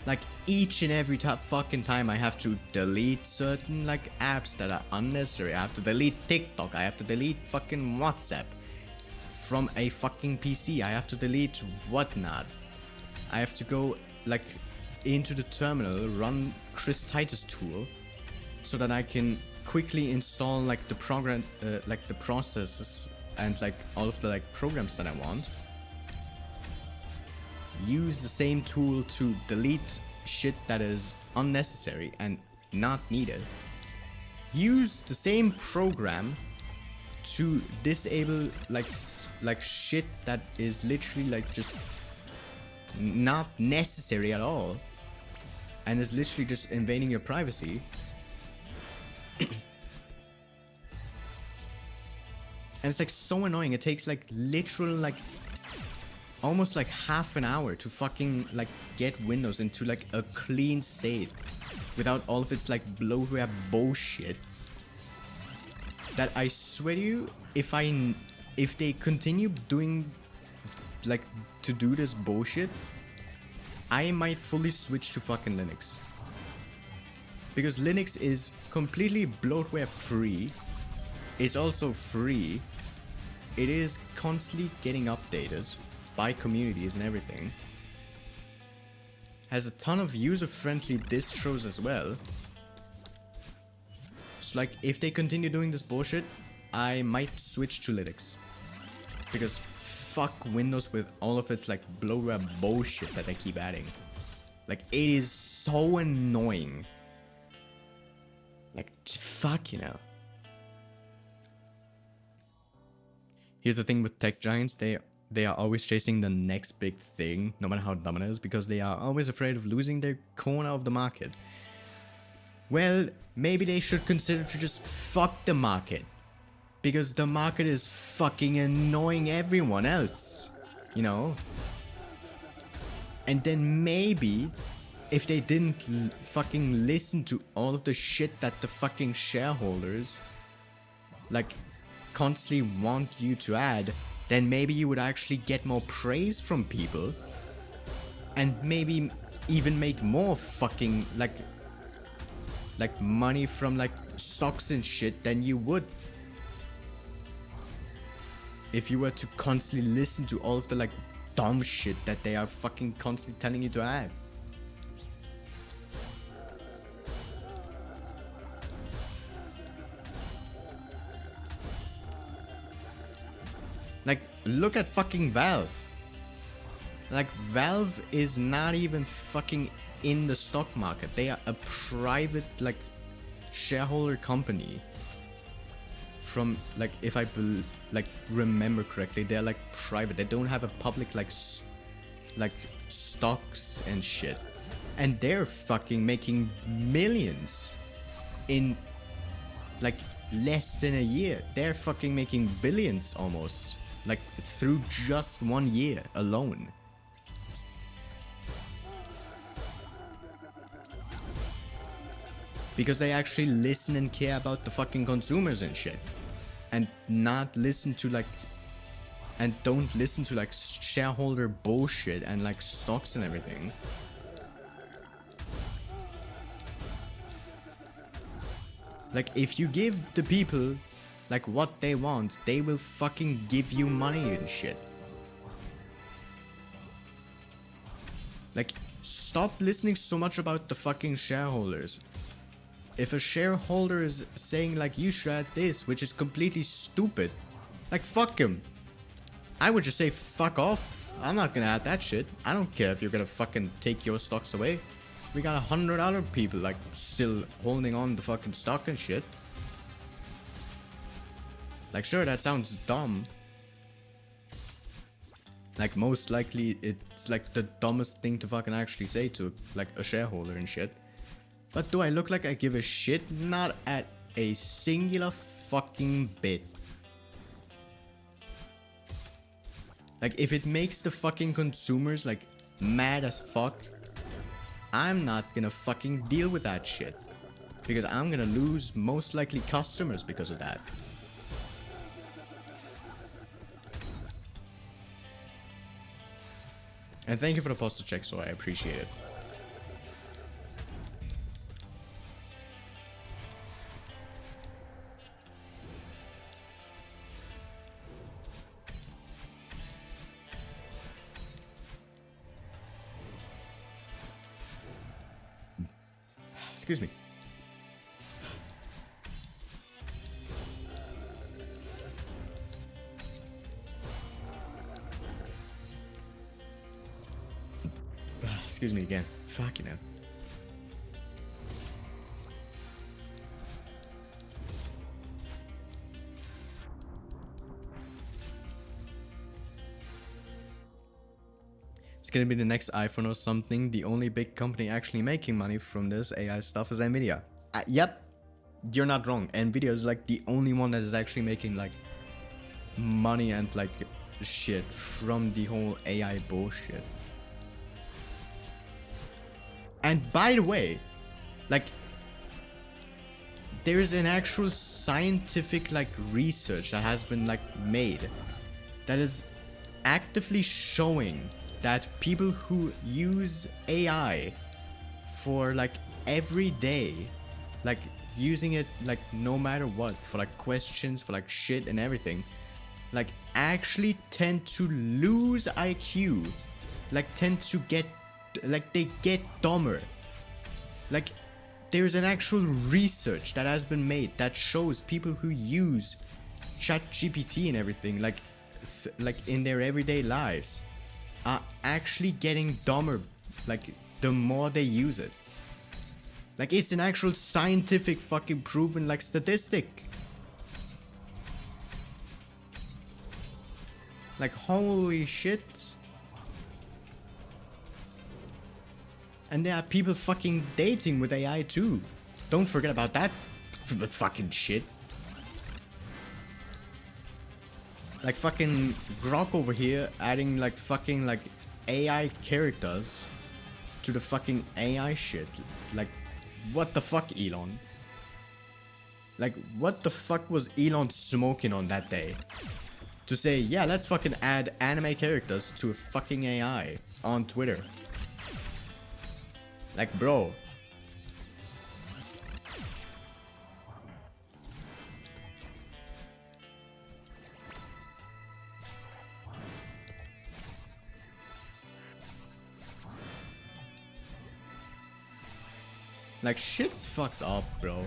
Speaker 1: like each and every fucking time I have to delete certain like apps that are unnecessary. I have to delete TikTok, I have to delete fucking WhatsApp. from a fucking PC. I have to delete whatnot. I have to go like into the terminal, run Chris Titus tool, so that I can quickly install like the program, like the processes and like all of the like programs that I want. Use the same tool to delete shit that is unnecessary and not needed. Use the same program to disable like shit that is literally like just not necessary at all and is literally just invading your privacy. And it's like so annoying. It takes like literal like almost like half an hour to fucking like get Windows into like a clean state without all of its like bloatware bullshit. That I swear to you, if they continue doing like to do this bullshit, I might fully switch to fucking Linux. Because Linux is completely bloatware free. It's also free. It is constantly getting updated by communities and everything. Has a ton of user-friendly distros as well. So like, if they continue doing this bullshit, I might switch to Linux. Because fuck Windows with all of its like bloatware bullshit that they keep adding. Like, it is so annoying. Like, fuck, you know. Here's the thing with tech giants, they are always chasing the next big thing, no matter how dumb it is, because they are always afraid of losing their corner of the market. Well, maybe they should consider to just fuck the market. Because the market is fucking annoying everyone else. You know? And then maybe, if they didn't fucking listen to all of the shit that the fucking shareholders, like, constantly want you to add, then maybe you would actually get more praise from people. And maybe even make more fucking, like money from, like, stocks and shit than you would. If you were to constantly listen to all of the, like, dumb shit that they are fucking constantly telling you to add. Like, look at fucking Valve. Like, Valve is not even fucking in the stock market. They are a private, like, shareholder company. From, like, if I remember correctly, they're like private. They don't have a public like stocks and shit. And they're fucking making millions in like less than a year. They're fucking making billions almost. Like, through just 1 year alone. Because they actually listen and care about the fucking consumers and shit. And not listen to like... And don't listen to like shareholder bullshit and like stocks and everything. Like, if you give the people like what they want, they will fucking give you money and shit. Like, stop listening so much about the fucking shareholders. If a shareholder is saying like you should add this, which is completely stupid, like fuck him. I would just say fuck off. I'm not gonna add that shit. I don't care if you're gonna fucking take your stocks away. We got 100 other people like still holding on the fucking stock and shit. Like, sure, that sounds dumb. Like, most likely it's like the dumbest thing to fucking actually say to like a shareholder and shit. But do I look like I give a shit? Not at a singular fucking bit. Like, if it makes the fucking consumers like mad as fuck, I'm not gonna fucking deal with that shit. Because I'm gonna lose most likely customers because of that. And thank you for the postal check, so I appreciate it. Excuse me. Excuse me again. Fuck you know. It's gonna be the next iPhone or something. The only big company actually making money from this AI stuff is Nvidia. Yep, you're not wrong. Nvidia is like the only one that is actually making like money and like shit from the whole AI bullshit. And by the way, like, there's an actual scientific like research that has been like made that is actively showing that people who use AI for like every day, like using it like no matter what, for like questions, for like shit and everything, like actually tend to lose IQ, like tend to get, like they get dumber. Like there's an actual research that has been made that shows people who use ChatGPT and everything, like in their everyday lives, are actually getting dumber, like the more they use it. Like it's an actual scientific fucking proven like statistic. Like holy shit. And there are people fucking dating with AI too. Don't forget about that fucking shit. Like fucking Grok over here adding like fucking like AI characters to the fucking AI shit. Like what the fuck, Elon? Like what the fuck was Elon smoking on that day? To say, yeah, let's fucking add anime characters to a fucking AI on Twitter. Like, bro. Like, shit's fucked up, bro.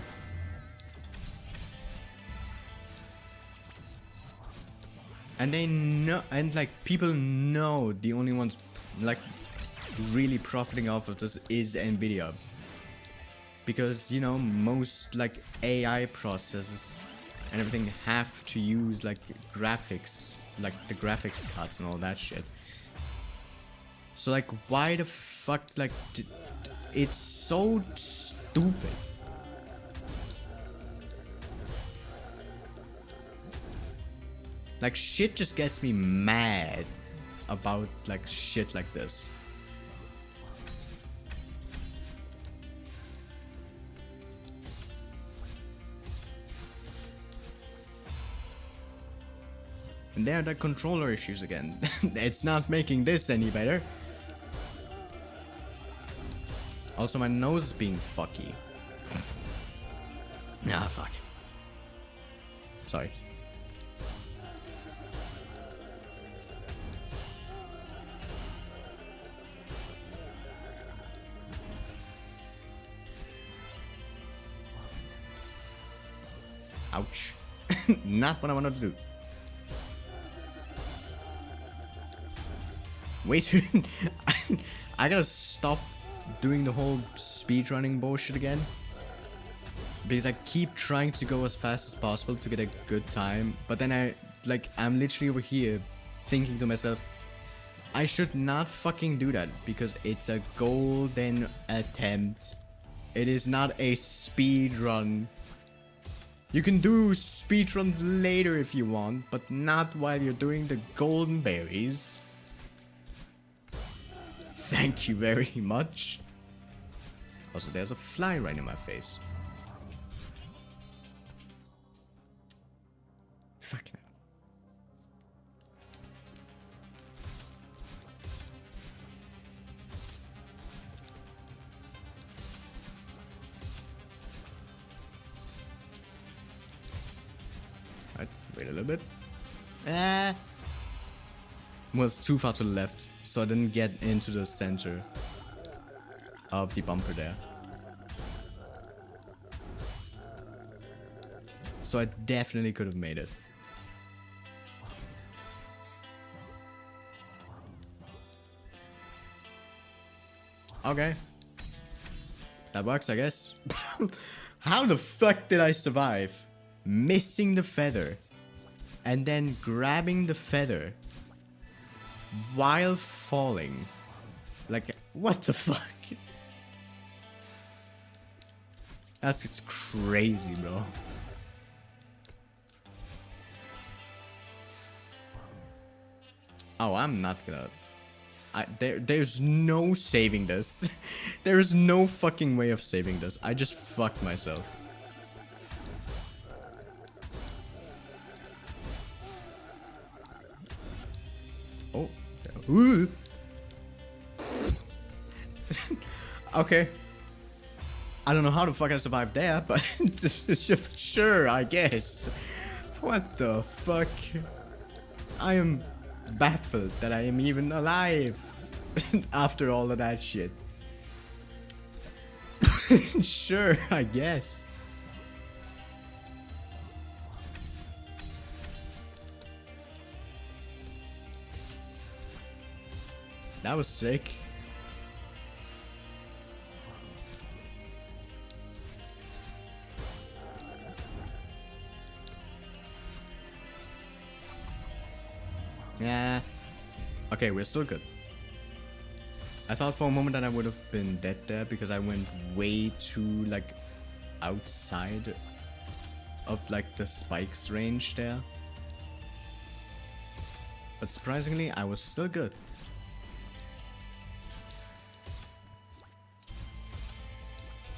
Speaker 1: And they know, and like, people know the only ones, like, really profiting off of this is Nvidia, because you know most like AI processes and everything have to use like graphics, like the graphics cards and all that shit. So like why the fuck, like it's so stupid. Like shit just gets me mad about like shit like this. And there are the controller issues again. It's not making this any better. Also, my nose is being fucky. Ah, fuck. Sorry. Ouch. Not what I wanted to do. Wait, I gotta stop doing the whole speedrunning bullshit again. Because I keep trying to go as fast as possible to get a good time. But then I'm literally over here thinking to myself, I should not fucking do that because it's a golden attempt. It is not a speedrun. You can do speedruns later if you want, but not while you're doing the golden berries. Thank you very much. Also, there's a fly right in my face. Fucking hell. Right, wait a little bit. Was too far to the left, so I didn't get into the center of the bumper there. so I definitely could have made it. Okay. That works, I guess. How the fuck did I survive? Missing the feather. And then grabbing the feather. While falling. Like, what the fuck? That's just crazy, bro. Oh, I'm not gonna... there's no saving this. There's no fucking way of saving this. I just fucked myself. Oh. Ooh. Okay. I don't know how the fuck I survived there, but sure, I guess. What the fuck? I am baffled that I am even alive after all of that shit. Sure, I guess. That was sick. Yeah. Okay, we're still good. I thought for a moment that I would have been dead there because I went way too, like, outside of, like, the spikes range there. But surprisingly, I was still good.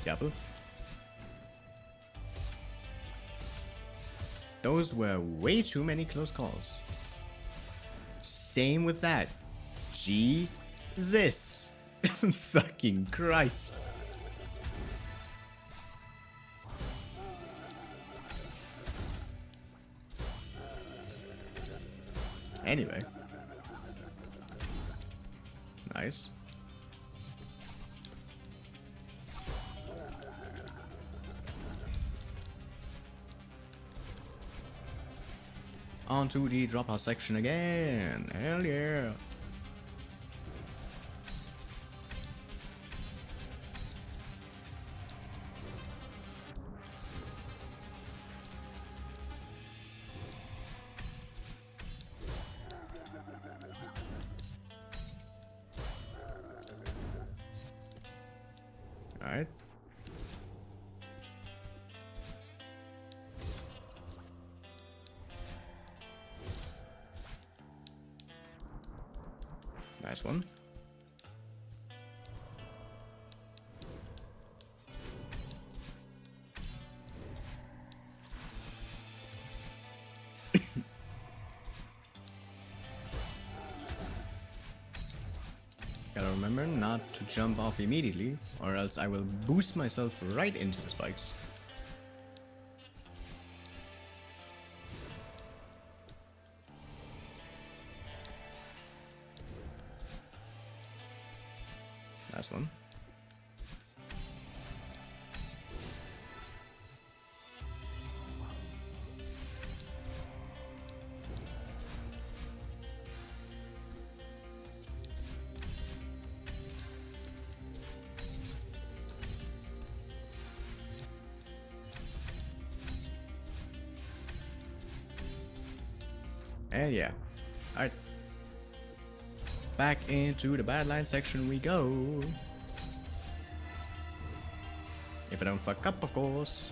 Speaker 1: Careful. Those were way too many close calls. Same with that. Jesus. Fucking Christ. Anyway. Nice. On to the dropout section again. Hell yeah. All right. Nice one. Gotta remember not to jump off immediately, or else I will boost myself right into the spikes. Last one. And yeah. Alright. Back into the Badline section we go. If I don't fuck up, of course.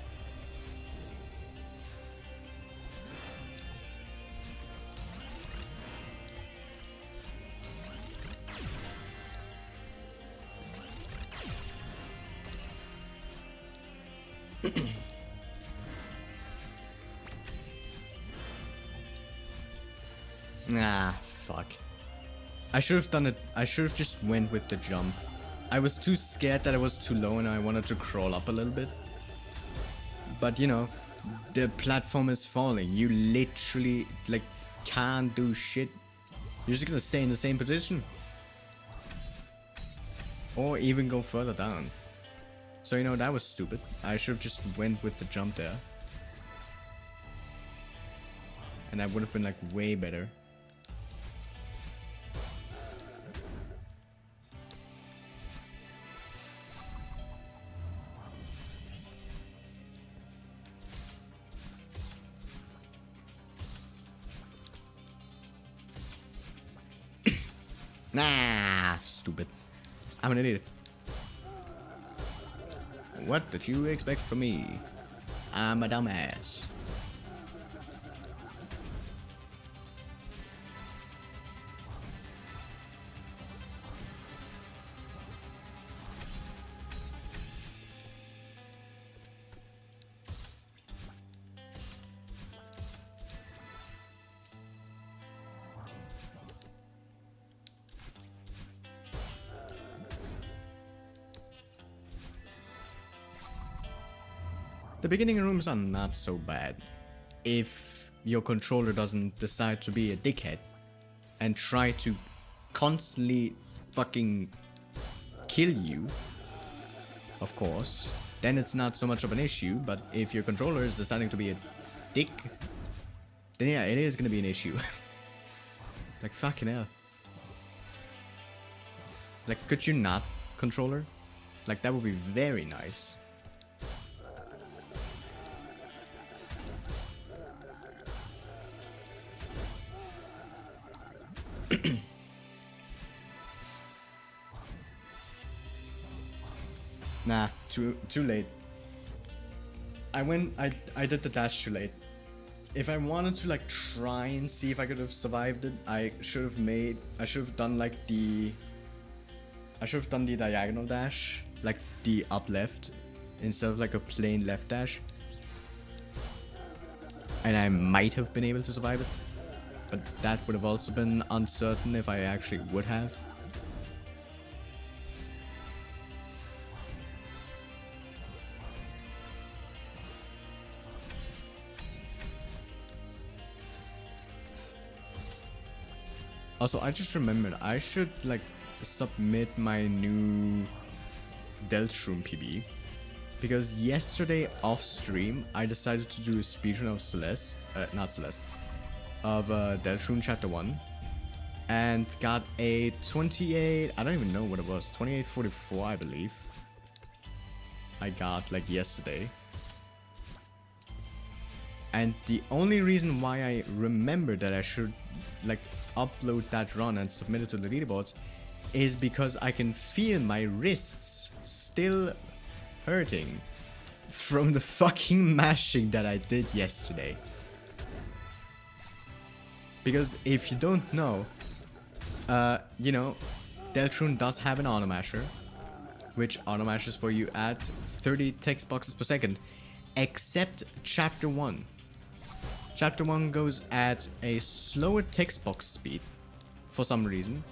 Speaker 1: Ah, fuck. I should have done it. I should have just went with the jump. I was too scared that I was too low and I wanted to crawl up a little bit. But you know, the platform is falling. You literally, like, can't do shit. You're just gonna stay in the same position. Or even go further down. So, you know, that was stupid. I should have just went with the jump there. And that would have been like way better. Nah, stupid. I'm an idiot. What did you expect from me? I'm a dumbass. The beginning rooms are not so bad if your controller doesn't decide to be a dickhead and try to constantly fucking kill you, of course. Then it's not so much of an issue, but if your controller is deciding to be a dick, then yeah, it is gonna be an issue. Like, fucking hell. Like, could you not, controller? Like, that would be very nice. Nah, too late. I did the dash too late. If I wanted to like try and see if I could have survived it, I should have done the diagonal dash, like the up left, instead of like a plain left dash. And I might have been able to survive it. But that would have also been uncertain if I actually would have. Also, I just remembered I should like submit my new Deltron PB, because yesterday off stream I decided to do a speedrun of Celeste, of Deltron Chapter 1, and got a 28, I don't even know what it was, 2844 I believe. I got like yesterday. And the only reason why I remember that I should like upload that run and submit it to the leaderboards is because I can feel my wrists still hurting from the fucking mashing that I did yesterday. Because if you don't know, you know, Deltron does have an auto masher, which auto mashes for you at 30 text boxes per second, except Chapter 1. Chapter 1 goes at a slower text box speed for some reason,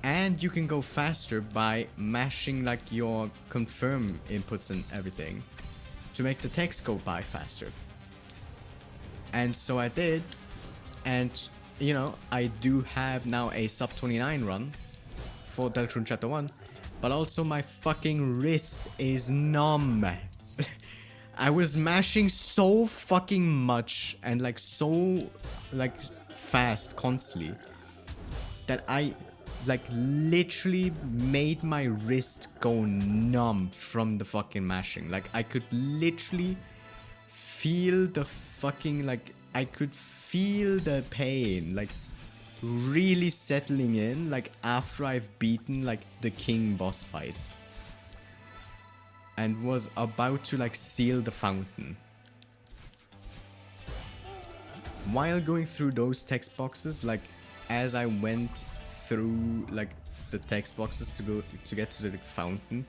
Speaker 1: and you can go faster by mashing like your confirm inputs and everything to make the text go by faster. And so I did, and you know, I do have now a sub 29 run for Deltron Chapter 1, but also my fucking wrist is numb. I was mashing so fucking much and like so like fast constantly that I like literally made my wrist go numb from the fucking mashing. Like I could literally feel the fucking like I could feel the pain like really settling in like after I've beaten like the king boss fight. And was about to like seal the fountain. While going through those text boxes, like as I went through like the text boxes to get to the fountain,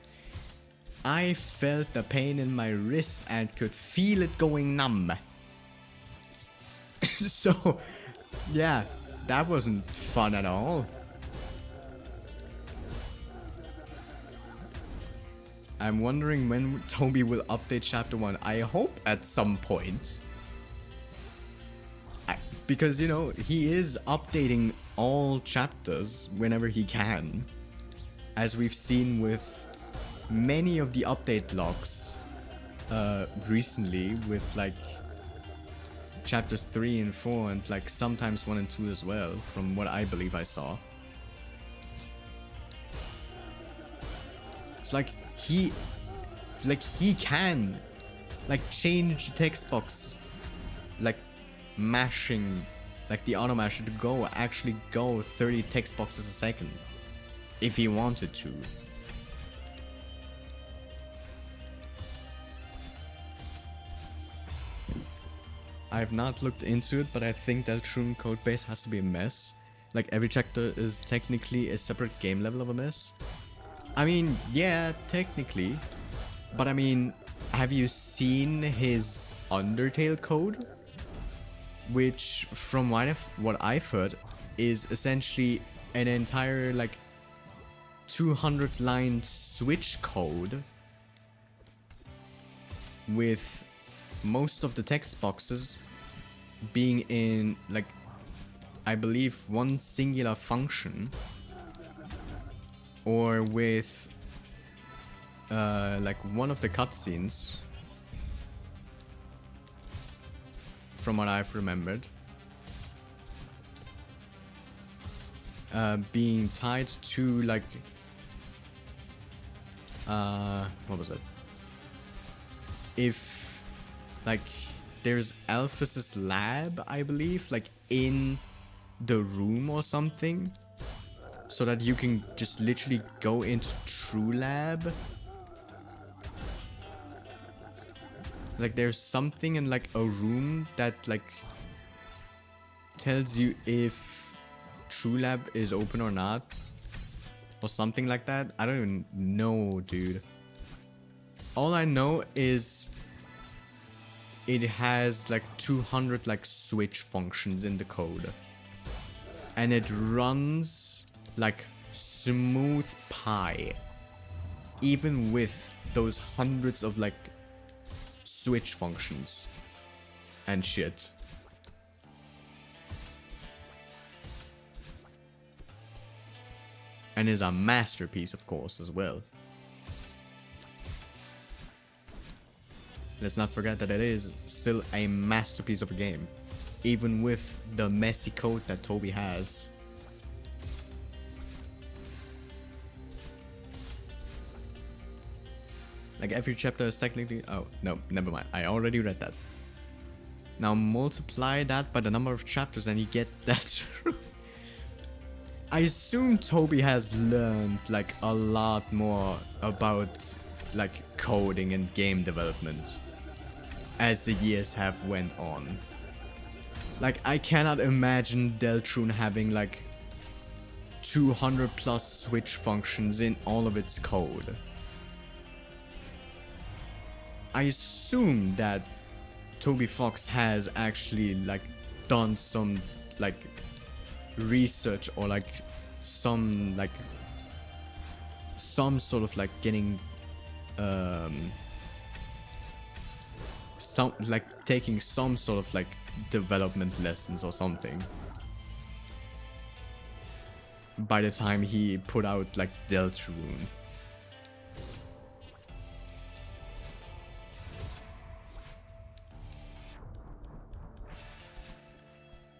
Speaker 1: I felt the pain in my wrist and could feel it going numb. So yeah, that wasn't fun at all. I'm wondering when Toby will update Chapter 1. I hope at some point. Because, you know, he is updating all chapters whenever he can. As we've seen with many of the update logs recently with, like, chapters 3 and 4 and like sometimes 1 and 2 as well, from what I believe I saw. It's like he can like change the text box, like mashing, like the auto masher to actually go 30 text boxes a second if he wanted to. I've not looked into it, but I think Deltrune codebase has to be a mess. Like every chapter is technically a separate game level of a mess. I mean, yeah, technically. But I mean, have you seen his Undertale code? Which, from what I've heard, is essentially an entire like 200-line Switch code with most of the text boxes being in like, I believe, one singular function, or with like one of the cutscenes, from what I've remembered, being tied to like what was it? If like there's Alphys's lab, I believe, like in the room or something, so that you can just literally go into True Lab. Like there's something in like a room that like tells you if True Lab is open or not, or something like that. I don't even know, dude. All I know is it has like 200 like Switch functions in the code, and it runs like smooth pie, even with those hundreds of like Switch functions and shit. And is a masterpiece, of course, as well. Let's not forget that it is still a masterpiece of a game, even with the messy code that Toby has. Like every chapter is technically... Oh, no, never mind. I already read that. Now multiply that by the number of chapters and you get that. I assume Toby has learned like a lot more about like coding and game development as the years have went on. Like I cannot imagine Deltrune having like 200 plus Switch functions in all of its code. I assume that Toby Fox has actually like done some like research, or like some sort of like getting some like taking some sort of like development lessons or something by the time he put out like Deltrune.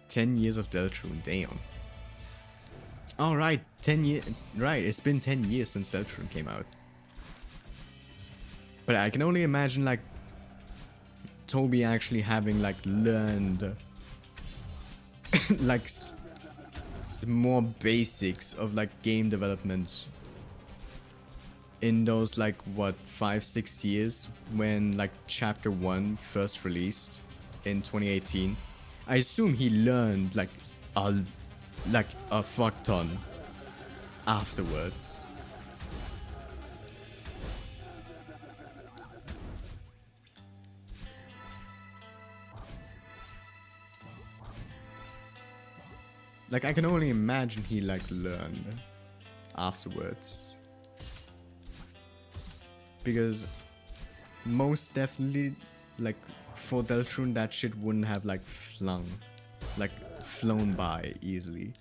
Speaker 1: "10 years of Deltrune, damn." Alright, 10 years. Right, it's been 10 years since Deltrune came out. But I can only imagine like Toby actually having like learned like more basics of like game development in those like what 5-6 years when like chapter 1 first released in 2018. I assume he learned like a fuck ton afterwards. Like I can only imagine he like learned afterwards, because most definitely like for Deltrune that shit wouldn't have like flown by easily.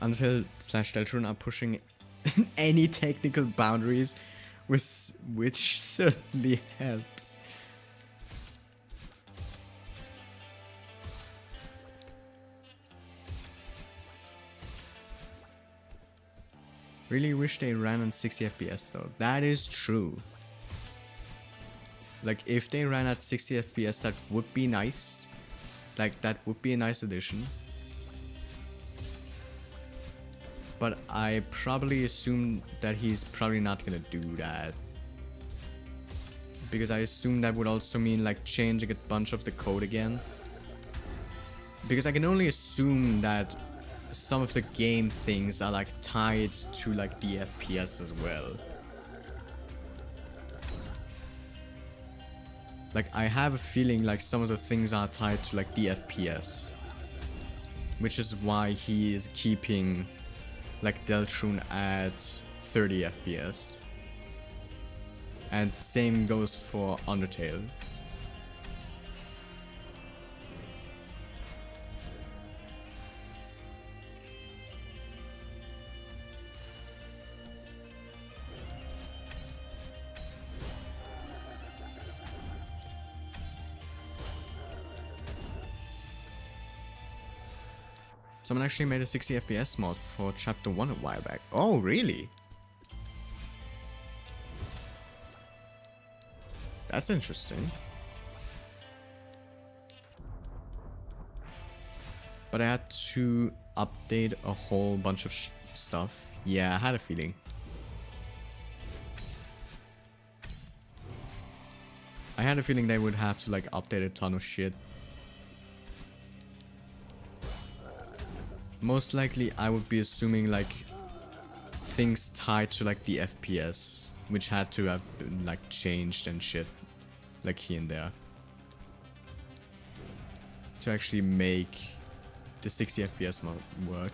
Speaker 1: Undertale / Deltrune are pushing any technical boundaries which certainly helps. Really wish they ran on 60 FPS though. That is true. Like if they ran at 60 FPS, that would be nice. Like that would be a nice addition. But I probably assume that he's probably not gonna do that. Because I assume that would also mean like changing a bunch of the code again. Because I can only assume that some of the game things are like tied to like the FPS as well. Like I have a feeling like some of the things are tied to like the FPS. Which is why he is keeping like Deltrune at 30 FPS. And same goes for Undertale. Someone actually made a 60 FPS mod for chapter 1 a while back. Oh, really? That's interesting. But I had to update a whole bunch of stuff. Yeah, I had a feeling. I had a feeling they would have to like update a ton of shit. Most likely I would be assuming like things tied to like the FPS, which had to have been like changed and shit, like here and there, to actually make the 60 FPS mod work.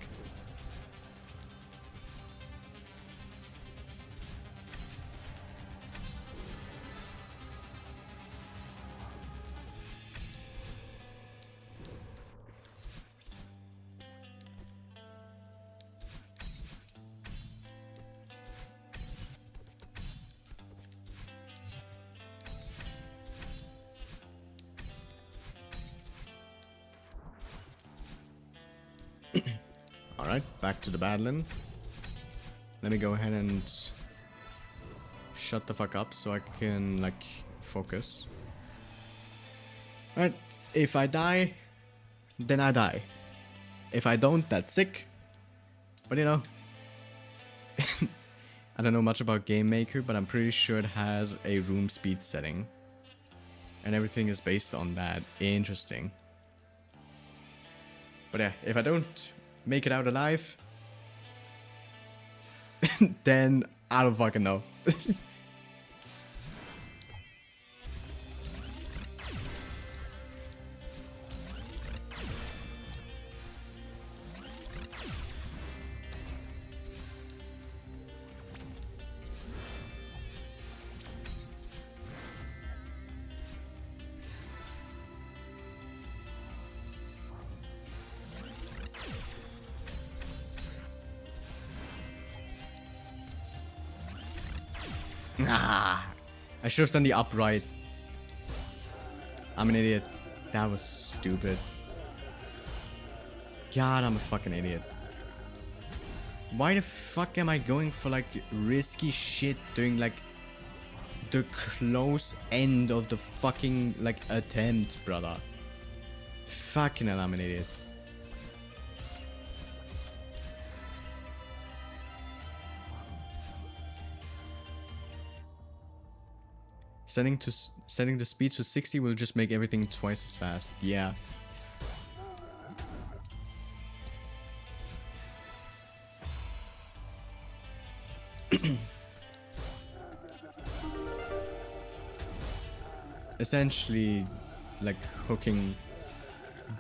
Speaker 1: Alright, back to the battling. Let me go ahead and shut the fuck up so I can, like, focus. Alright, if I die, then I die. If I don't, that's sick. But you know, I don't know much about Game Maker, but I'm pretty sure it has a room speed setting. And everything is based on that. Interesting. But yeah, if I don't make it out alive, then I don't fucking know. Ah, I should have done the upright. I'm an idiot. That was stupid. God, I'm a fucking idiot. Why the fuck am I going for like risky shit during like the close end of the fucking like attempt, brother? Fucking hell, I'm an idiot. Setting the speed to 60 will just make everything twice as fast. Yeah. Essentially, like hooking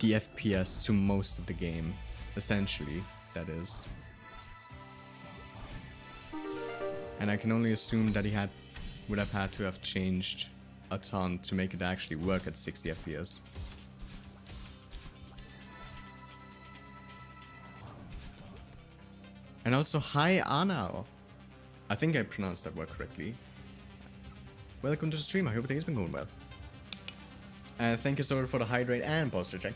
Speaker 1: the FPS to most of the game. Essentially, that is. And I can only assume that he would have had to have changed a ton to make it actually work at 60 FPS. And also, hi Anal. I think I pronounced that word correctly. welcome to the stream. I hope today's been going well. And thank you so much for the hydrate and posture check.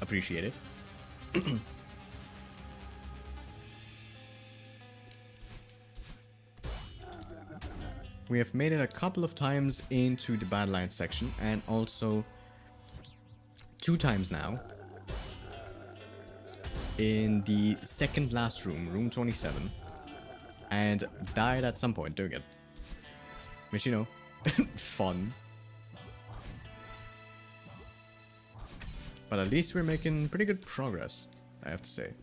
Speaker 1: Appreciate it. We have made it a couple of times into the Badlands section, and also 2 times now in the second last room, room 27, and died at some point doing it. Which, you know, fun. But at least we're making pretty good progress, I have to say.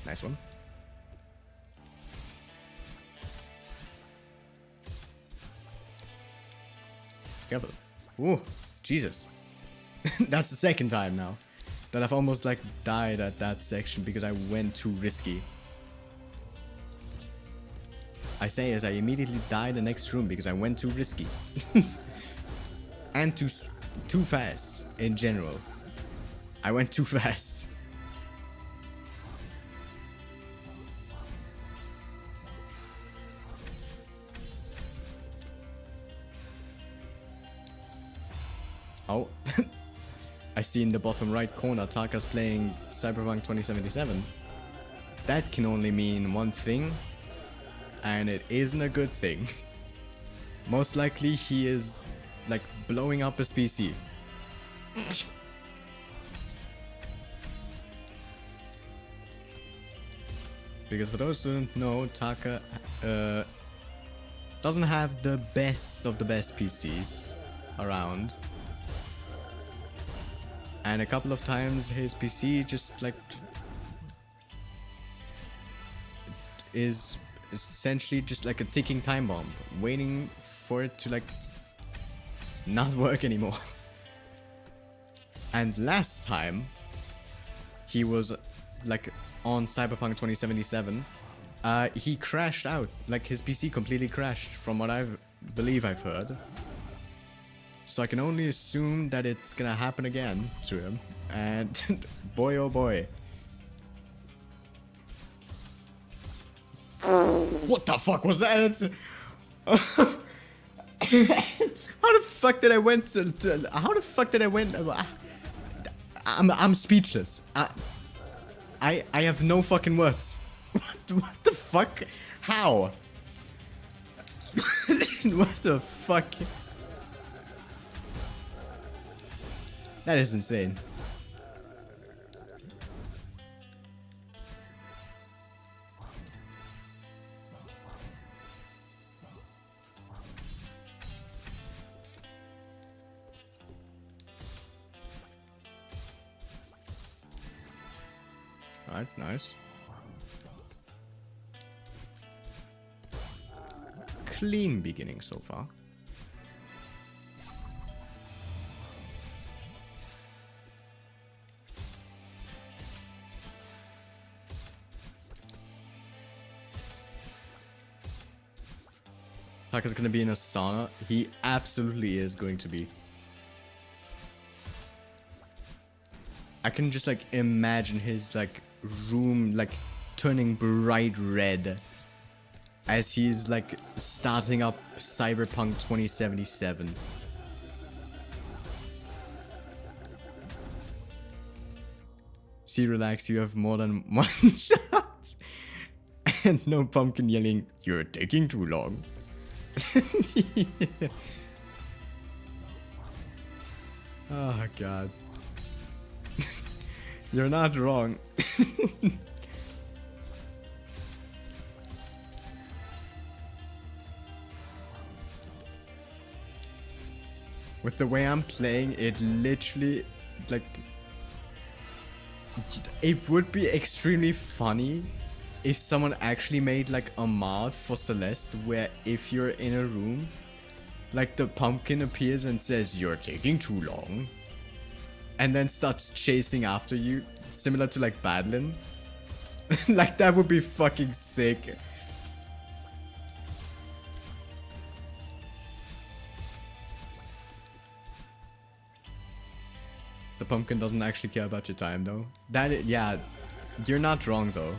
Speaker 1: Nice one. Careful. Ooh, Jesus. That's the second time now that I've almost like died at that section because I went too risky. I say as I immediately died the next room because I went too risky. And too fast in general. I went too fast. Oh, I see in the bottom right corner Taka's playing Cyberpunk 2077. That can only mean one thing, and it isn't a good thing. Most likely he is like blowing up his PC. Because for those who don't know, Taka doesn't have the best of the best PCs around. And a couple of times his PC just like is essentially just like a ticking time bomb, waiting for it to like not work anymore. And last time he was like on Cyberpunk 2077, he crashed out. Like his PC completely crashed from what I believe I've heard. So I can only assume that it's gonna happen again to him. And boy oh boy. What the fuck was that? How the fuck did I went to how the fuck did I went? I'm speechless. I have no fucking words. What the fuck? How? What the fuck? That is insane. Alright, nice. Clean beginning so far. Taka's gonna be in a sauna. He absolutely is going to be. I can just like imagine his like room like turning bright red as he's like starting up Cyberpunk 2077. See, relax, you have more than one shot. And no pumpkin yelling, "You're taking too long." Oh god. You're not wrong. With the way I'm playing, it literally like it would be extremely funny if someone actually made like a mod for Celeste where if you're in a room, like the pumpkin appears and says, "You're taking too long," and then starts chasing after you, similar to like Badland. Like, that would be fucking sick. The pumpkin doesn't actually care about your time, though. Yeah, you're not wrong, though.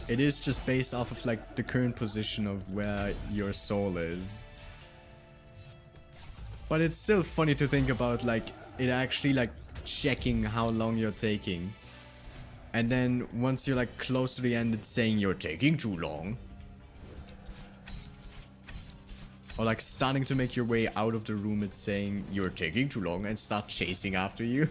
Speaker 1: It is just based off of, like, the current position of where your soul is. But it's still funny to think about, like, it actually, like, checking how long you're taking. And then once you're, like, close to the end, it's saying you're taking too long. Or, like, starting to make your way out of the room, it's saying you're taking too long and start chasing after you.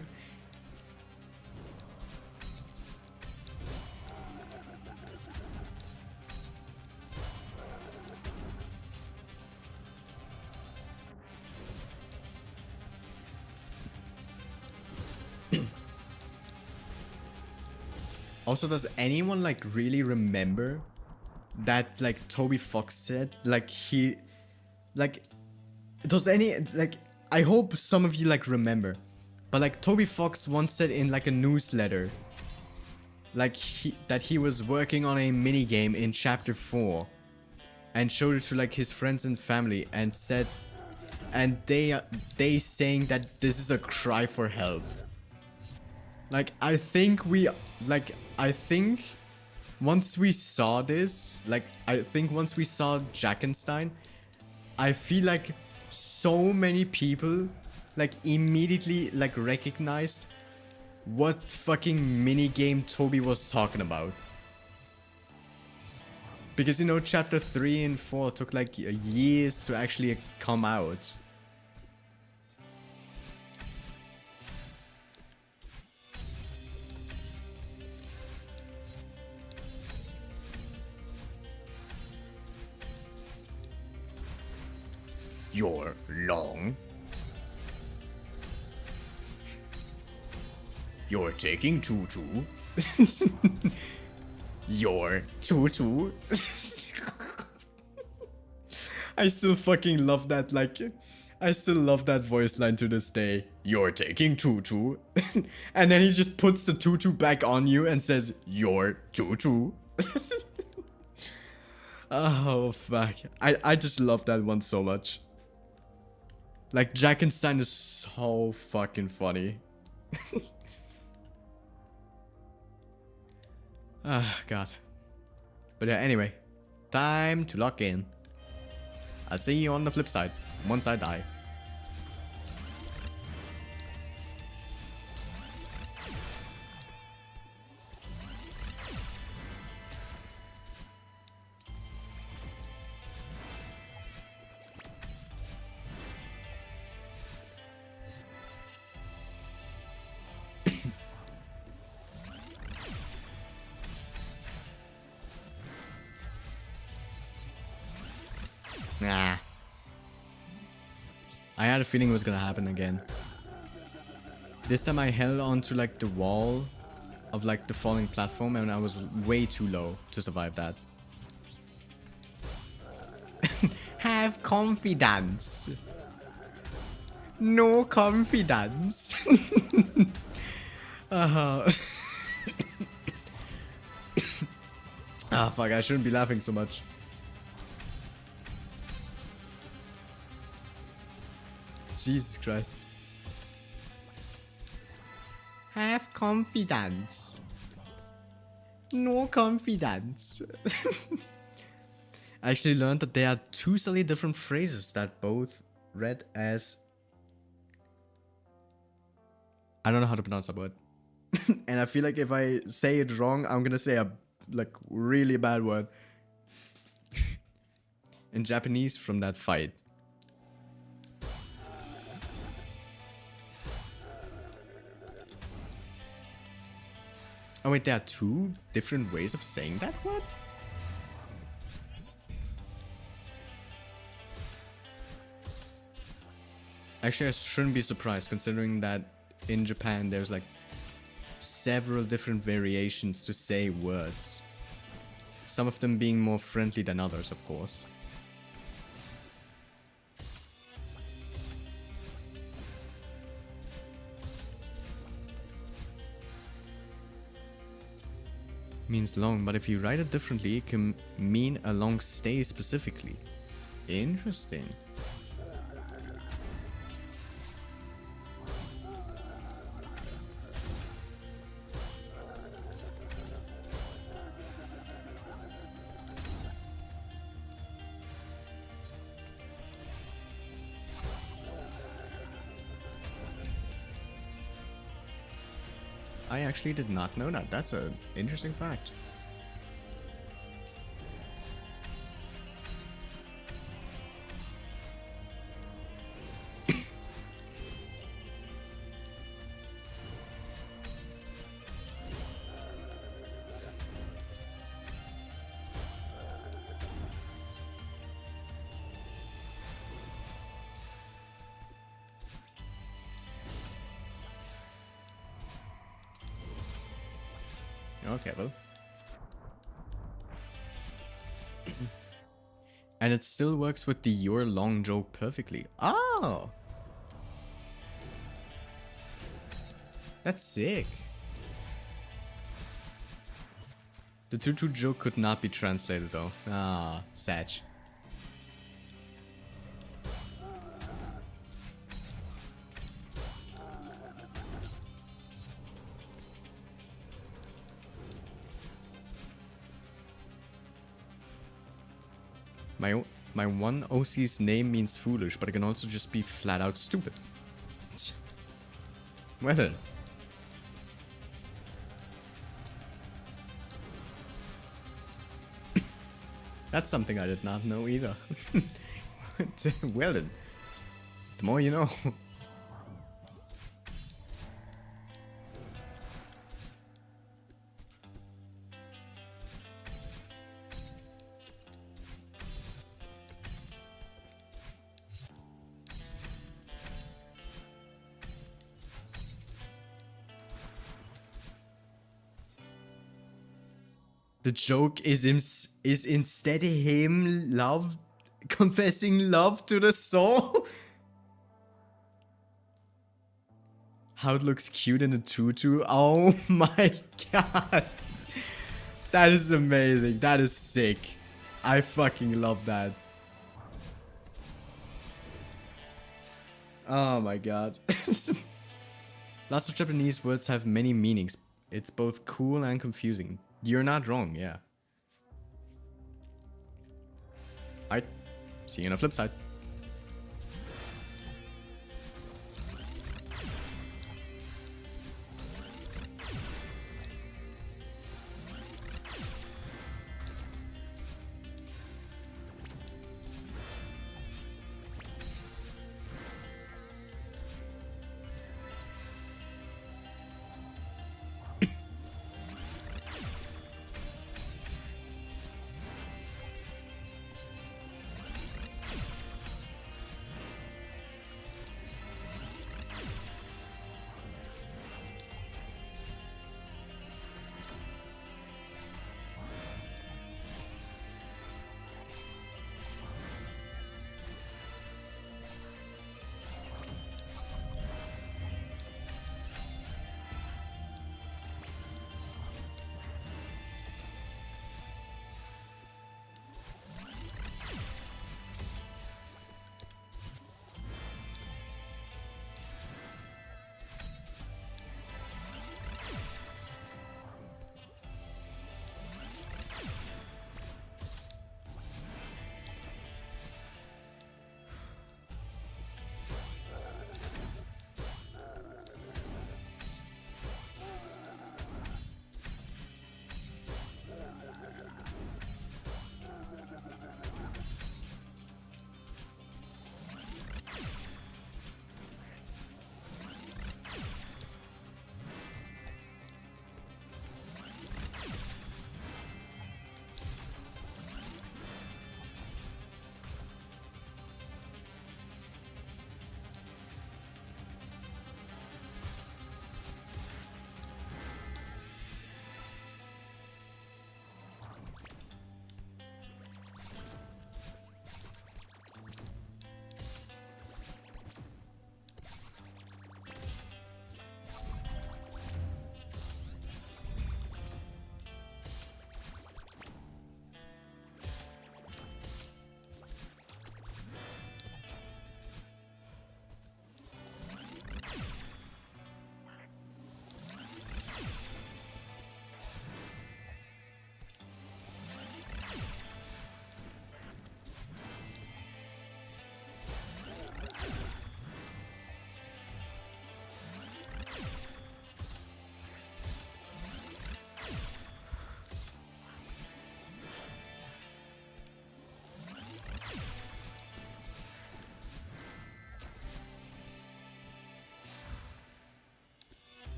Speaker 1: Also, does anyone, like, really remember that, like, Toby Fox said? Like, does I hope some of you, like, remember. But, like, Toby Fox once said in, like, a newsletter, like, that he was working on a minigame in Chapter 4. And showed it to, like, his friends and family and said... And they saying that this is a cry for help. Like, I think once we saw this, like, I think once we saw Jackenstein, I feel like so many people, like, immediately, like, recognized what fucking minigame Toby was talking about. Because, you know, chapter 3 and 4 took, like, years to actually come out. You're long. You're taking tutu. You're tutu. I still fucking love that, like, I still love that voice line to this day. You're taking tutu. And then he just puts the tutu back on you and says, you're tutu. Oh, fuck. I just love that one so much. Like, Jackenstein is so fucking funny. Ah, God. But yeah, anyway. Time to lock in. I'll see you on the flip side, once I die. Nah. I had a feeling it was gonna happen again. This time I held onto, like, the wall of, like, the falling platform and I was way too low to survive that. Have confidence. No confidence. Ah, fuck, I shouldn't be laughing so much. Jesus Christ. Have confidence. No confidence. I actually learned that there are two slightly different phrases that both read as... I don't know how to pronounce that word. And I feel like if I say it wrong, I'm gonna say a, like, really bad word. In Japanese from that fight. Oh wait, there are two different ways of saying that word? Actually, I shouldn't be surprised considering that in Japan there's, like, several different variations to say words. Some of them being more friendly than others, of course. means long, but if you write it differently, it can mean a long stay specifically. Interesting. I actually did not know that. That's an interesting fact. Okay, well. And it still works with the "you're long" joke perfectly. Oh! That's sick. The tutu joke could not be translated though. Ah, sad. My one OC's name means foolish, but it can also just be flat out stupid. Well then. That's something I did not know either. Well then. The more you know. The joke is instead him confessing love to the soul. How it looks cute in a tutu. Oh my god. That is amazing. That is sick. I fucking love that. Oh my god. Lots of Japanese words have many meanings. It's both cool and confusing. You're not wrong, yeah. Alright. See you on the flip side.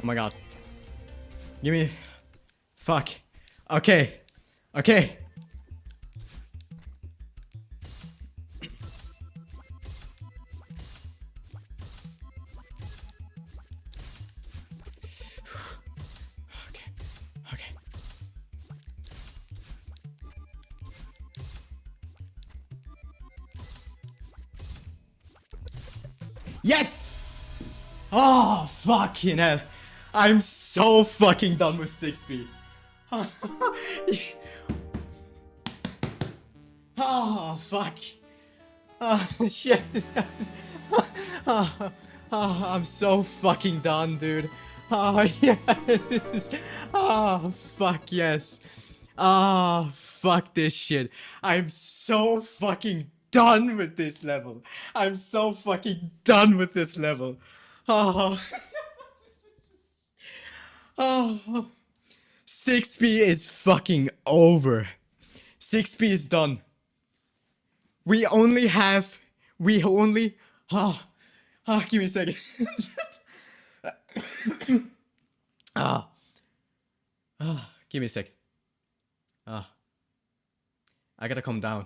Speaker 1: my god. Give me... Fuck. Okay. Okay. Okay. Okay. Yes! Oh, fucking hell. I'm so fucking done with 6B. Oh, fuck. Oh, shit. Oh, I'm so fucking done, dude. Oh, yes. Oh, fuck yes. Oh, fuck this shit. I'm so fucking done with this level. I'm so fucking done with this level. Oh. Oh. 6B is fucking over. 6B is done. We only... give me a second. Give me a sec. I gotta calm down.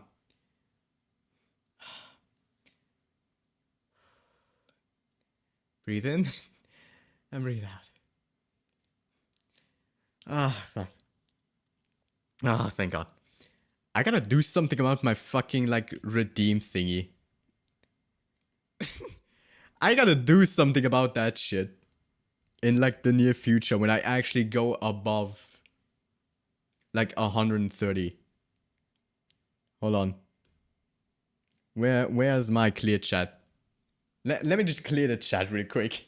Speaker 1: Breathe in and breathe out. Fuck. Thank God. I gotta do something about my fucking, like, redeem thingy. I gotta do something about that shit. In, like, the near future when I actually go above, like, 130. Hold on. Where's my clear chat? Let me just clear the chat real quick.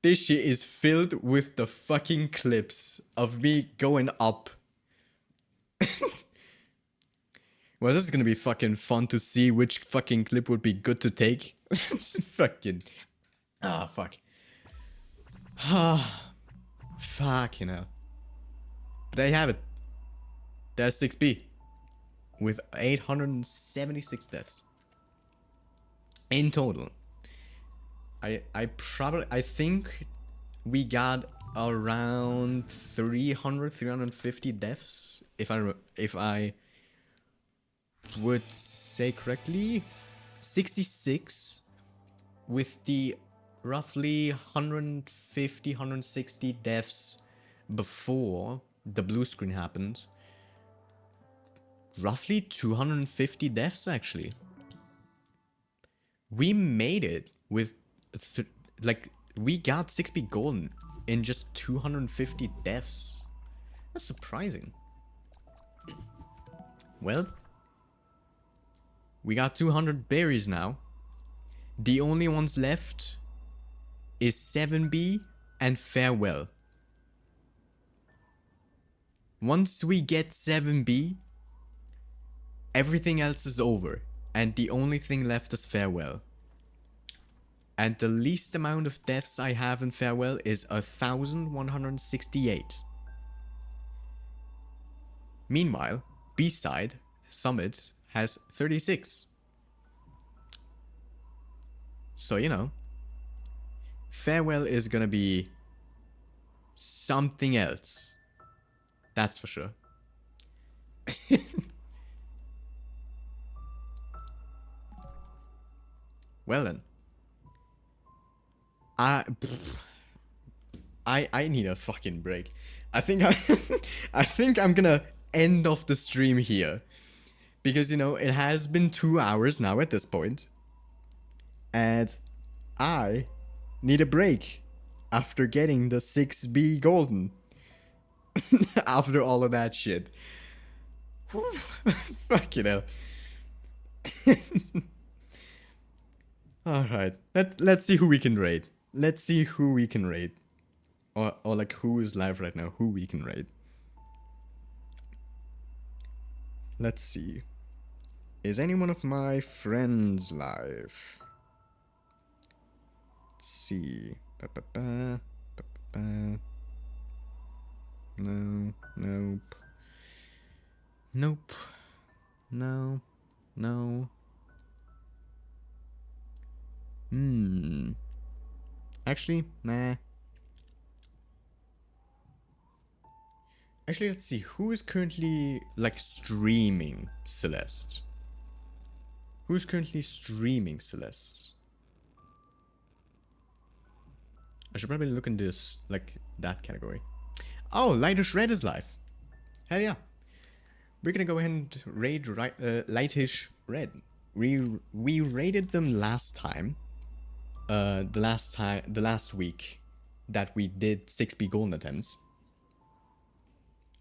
Speaker 1: This shit is filled with the fucking clips of me going up. Well, this is gonna be fucking fun to see which fucking clip would be good to take. Fucking... fuck. Fuck, you know. But there you have it. There's 6B. With 876 deaths. In total. I think we got around 350 deaths, if I would say correctly. 66 with the roughly 160 deaths before the blue screen happened. Roughly 250 deaths actually. We made it with we got 6B golden in just 250 deaths. That's surprising. Well, we got 200 berries now. The only ones left is 7B and farewell. Once we get 7B, everything else is over, and the only thing left is farewell. And the least amount of deaths I have in farewell is 1,168. Meanwhile, B-side, Summit, has 36. So, you know, farewell is gonna be something else. That's for sure. Well then. I need a fucking break. I think I'm gonna end off the stream here. Because, you know, it has been 2 hours now at this point. And I need a break after getting the 6B golden. After all of that shit. Fucking hell. Alright, let's see who we can raid. Let's see who we can raid. Or like who is live right now, who we can raid. Let's see. Is any one of my friends live? Let's see. No, nope. Nope. No. No. Actually, nah. Actually, let's see. Who is currently, like, streaming Celeste? Who's currently streaming Celeste? I should probably look in this, like, that category. Oh, Lightish Red is live. Hell yeah. We're gonna go ahead and raid Lightish Red. We raided them last time. The last week that we did 6B Golden Attempts.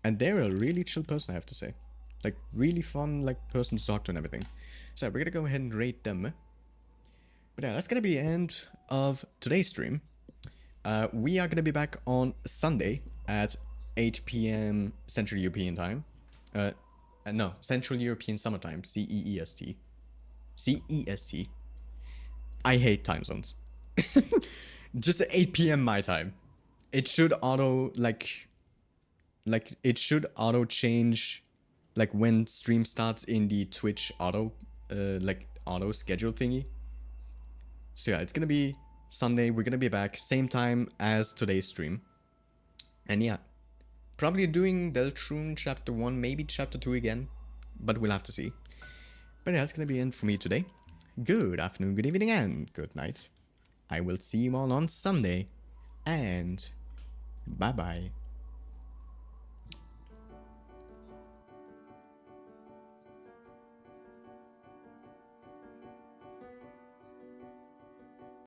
Speaker 1: And they're a really chill person, I have to say. Like, really fun, like, person to talk to and everything. So we're gonna go ahead and raid them. But yeah, that's gonna be the end of today's stream. We are gonna be back on Sunday at 8 p.m. Central European Time. No, Central European Summer Time, CEEST. CEST. I hate time zones. Just at 8 p.m. my time. It should auto, like, it should auto change, like, when stream starts in the Twitch auto, auto schedule thingy. So yeah, it's gonna be Sunday. We're gonna be back same time as today's stream. And yeah, probably doing Deltrune Chapter 1, maybe Chapter 2 again, but we'll have to see. But yeah, that's gonna be it for me today. Good afternoon, good evening, and good night. I will see you all on Sunday, and bye-bye.